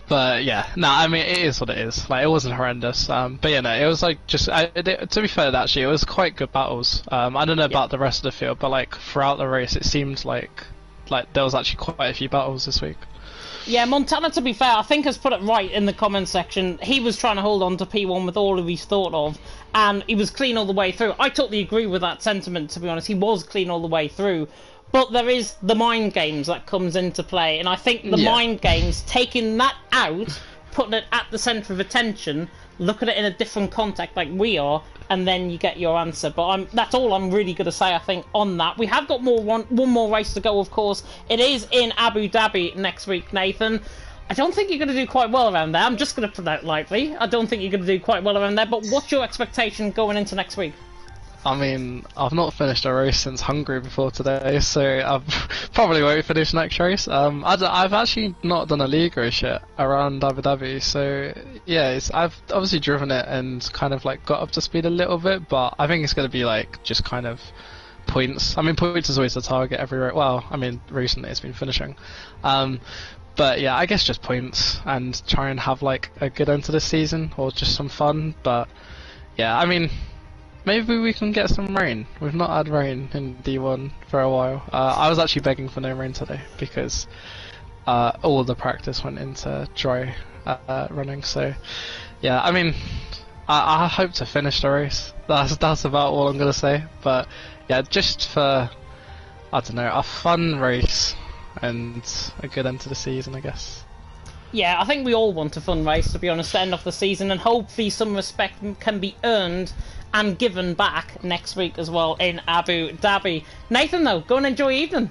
But yeah, no, I mean, it is what it is. Like, it wasn't horrendous. But yeah, no, it was like just, to be fair, actually, it was quite good battles. I don't know about the rest of the field, but like throughout the race, it seemed like there was actually quite a few battles this week. Yeah, Montana, to be fair, I think has put it right in the comment section. He was trying to hold on to P1 with all of he's thought of, and he was clean all the way through. I totally agree with that sentiment, to be honest. He was clean all the way through. But there is the mind games that comes into play, and I think the mind games, taking that out, putting it at the centre of attention, look at it in a different context like we are, and then you get your answer. But that's all I'm really going to say, I think, on that. We have got one more race to go, of course. It is in Abu Dhabi next week, Nathan. I don't think you're going to do quite well around there. I'm just going to put that lightly. I don't think you're going to do quite well around there, but what's your expectation going into next week? I mean, I've not finished a race since Hungary before today, so I probably won't finish next race. I've actually not done a league race yet around Abu Dhabi, so yeah, I've obviously driven it and kind of like got up to speed a little bit, but I think it's going to be like just kind of points. I mean, points is always the target every race. Well, I mean, recently it's been finishing. But yeah, I guess just points and try and have like a good end to the season or just some fun. But yeah, I mean, maybe we can get some rain. We've not had rain in D1 for a while. I was actually begging for no rain today because all the practice went into dry running. So yeah, I mean, I hope to finish the race. That's about all I'm gonna say. But yeah, just for, I don't know, a fun race and a good end to the season, I guess. Yeah, I think we all want a fun race, to be honest, to end off the season, and hopefully some respect can be earned and given back next week as well in Abu Dhabi. Nathan, though, go and enjoy your evening.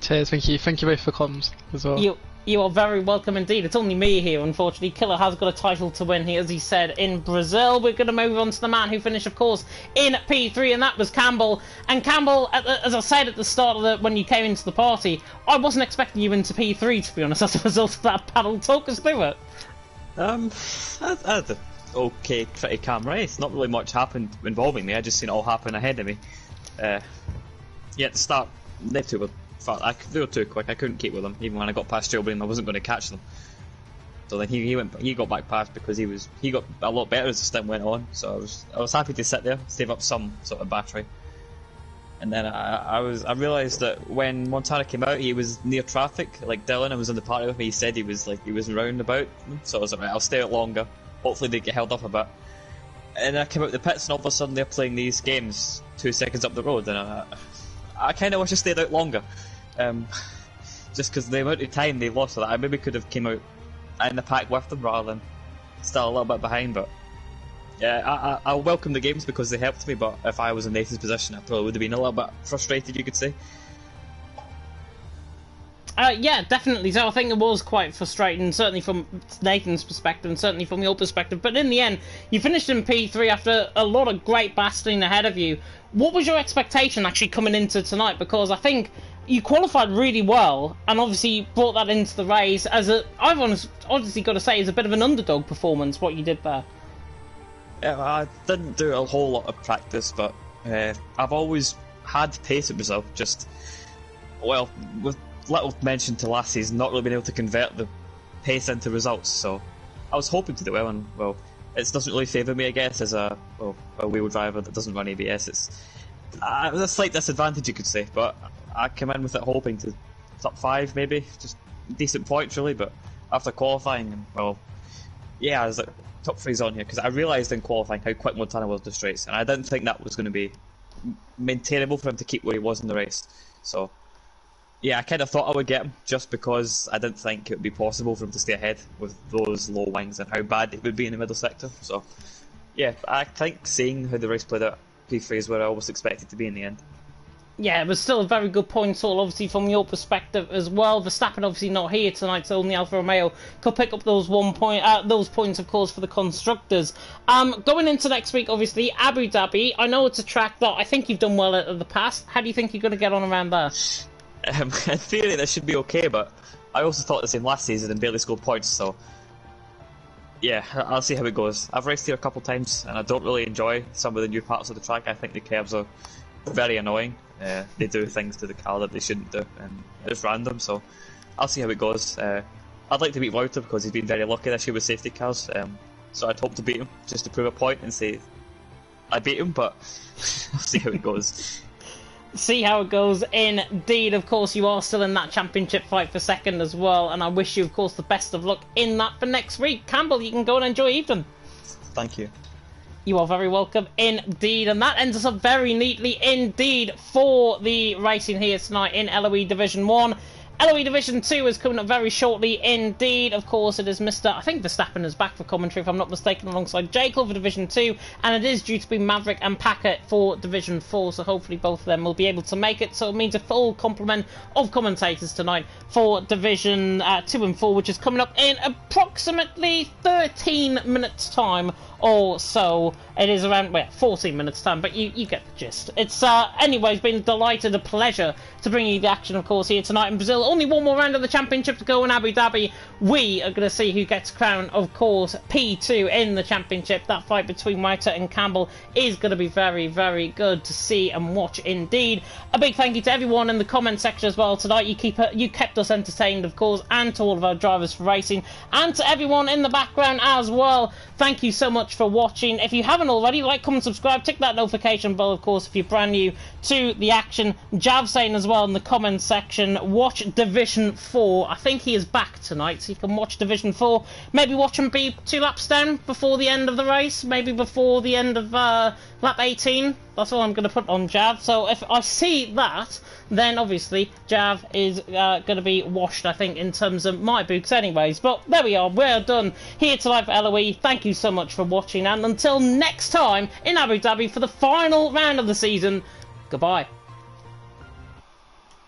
Cheers, thank you. Thank you both for comms as well. You are very welcome indeed. It's only me here, unfortunately. Killer has got a title to win here, as he said, in Brazil. We're going to move on to the man who finished, of course, in P3, and that was Campbell. And Campbell, as I said at the start of when you came into the party, I wasn't expecting you into P3, to be honest, as a result of that battle. Talk us through it. I okay, pretty calm race. Not really much happened involving me. I just seen it all happen ahead of me. Yeah, at the start, they two were they were too quick. I couldn't keep with them. Even when I got past Jailbreak, I wasn't going to catch them. So then he got back past because he got a lot better as the stint went on. So I was happy to sit there, save up some sort of battery. And then I realised that when Montana came out, he was near traffic. Like Dylan, who was on the party with me, he said he was round about them. So I was like, right, I'll stay out longer. Hopefully they get held up a bit. And I came out the pits, and all of a sudden they're playing these games 2 seconds up the road, and I kind of wish I stayed out longer, just because the amount of time they lost. So that I maybe could have came out in the pack with them rather than still a little bit behind. But yeah, I welcome the games because they helped me. But if I was in Nathan's position, I probably would have been a little bit frustrated, you could say. Yeah, definitely. So I think it was quite frustrating, certainly from Nathan's perspective and certainly from your perspective. But in the end, you finished in P3 after a lot of great battling ahead of you. What was your expectation actually coming into tonight? Because I think you qualified really well and obviously you brought that into the race as I've honestly got to say, is a bit of an underdog performance, what you did there. Yeah, I didn't do a whole lot of practice, but I've always had pace at myself. Just, well, with little mention to last season, not really being able to convert the pace into results, so I was hoping to do well, and well, it doesn't really favour me, I guess, as a wheel driver that doesn't run ABS. It's a slight disadvantage, you could say, but I came in with it hoping to top 5 maybe, just decent points really, but after qualifying, and well, yeah, I was like, top 3's on here, because I realised in qualifying how quick Montana was the straights, and I didn't think that was going to be maintainable for him to keep where he was in the race, so yeah, I kind of thought I would get him just because I didn't think it would be possible for him to stay ahead with those low wings and how bad it would be in the middle sector. So, yeah, I think seeing how the race played out, P3 is where I always expected to be in the end. Yeah, it was still a very good point, all obviously from your perspective as well. Verstappen obviously not here tonight, so only Alfa Romeo could pick up those those points, of course, for the constructors. Going into next week, obviously Abu Dhabi. I know it's a track that I think you've done well at in the past. How do you think you're going to get on around there? In theory, that should be okay, but I also thought the same last season and barely scored points, so yeah, I'll see how it goes. I've raced here a couple times, and I don't really enjoy some of the new parts of the track. I think the curves are very annoying. They do things to the car that they shouldn't do, and it's random, so I'll see how it goes. I'd like to beat Wouter because he's been very lucky this year with safety cars, so I'd hope to beat him just to prove a point and say I beat him, but I'll see how it goes. See how it goes. Indeed, of course, you are still in that championship fight for second as well, and I wish you, of course, the best of luck in that for next week. Campbell, you can go and enjoy Evening. Thank you. You are very welcome indeed, and that ends us up very neatly indeed for the racing here tonight in LOE Division 1. LOE Division 2 is coming up very shortly indeed. Of course, it is Mr. I think Verstappen is back for commentary, if I'm not mistaken, alongside Jekyll for Division 2, and it is due to be Maverick and Packard for Division 4, so hopefully both of them will be able to make it. So it means a full complement of commentators tonight for Division 2 and 4, which is coming up in approximately 13 minutes' time or so. It is around 14 minutes time, but you get the gist. It's anyways been a pleasure to bring you the action, of course, here tonight in Brazil. Only one more round of the championship to go in Abu Dhabi. We are going to see who gets crowned, of course, P2 in the championship. That fight between Wouter and Campbell is going to be very, very good to see and watch indeed. A big thank you to everyone in the comment section as well tonight. You kept us entertained, of course, and to all of our drivers for racing, and to everyone in the background as well. Thank you so much for watching. If you haven't already, like, comment, subscribe, tick that notification bell, of course, if you're brand new to the action. Jav saying as well in the comment section, watch Division 4. I think he is back tonight, so you can watch Division 4. Maybe watch him be 2 laps down before the end of the race, maybe before the end of lap 18. That's all I'm going to put on Jav. So if I see that, then obviously Jav is going to be washed, I think, in terms of my books anyways. But there we are, we're done here tonight for LOE. Thank you so much for watching, and until next time in Abu Dhabi for the final round of the season, goodbye.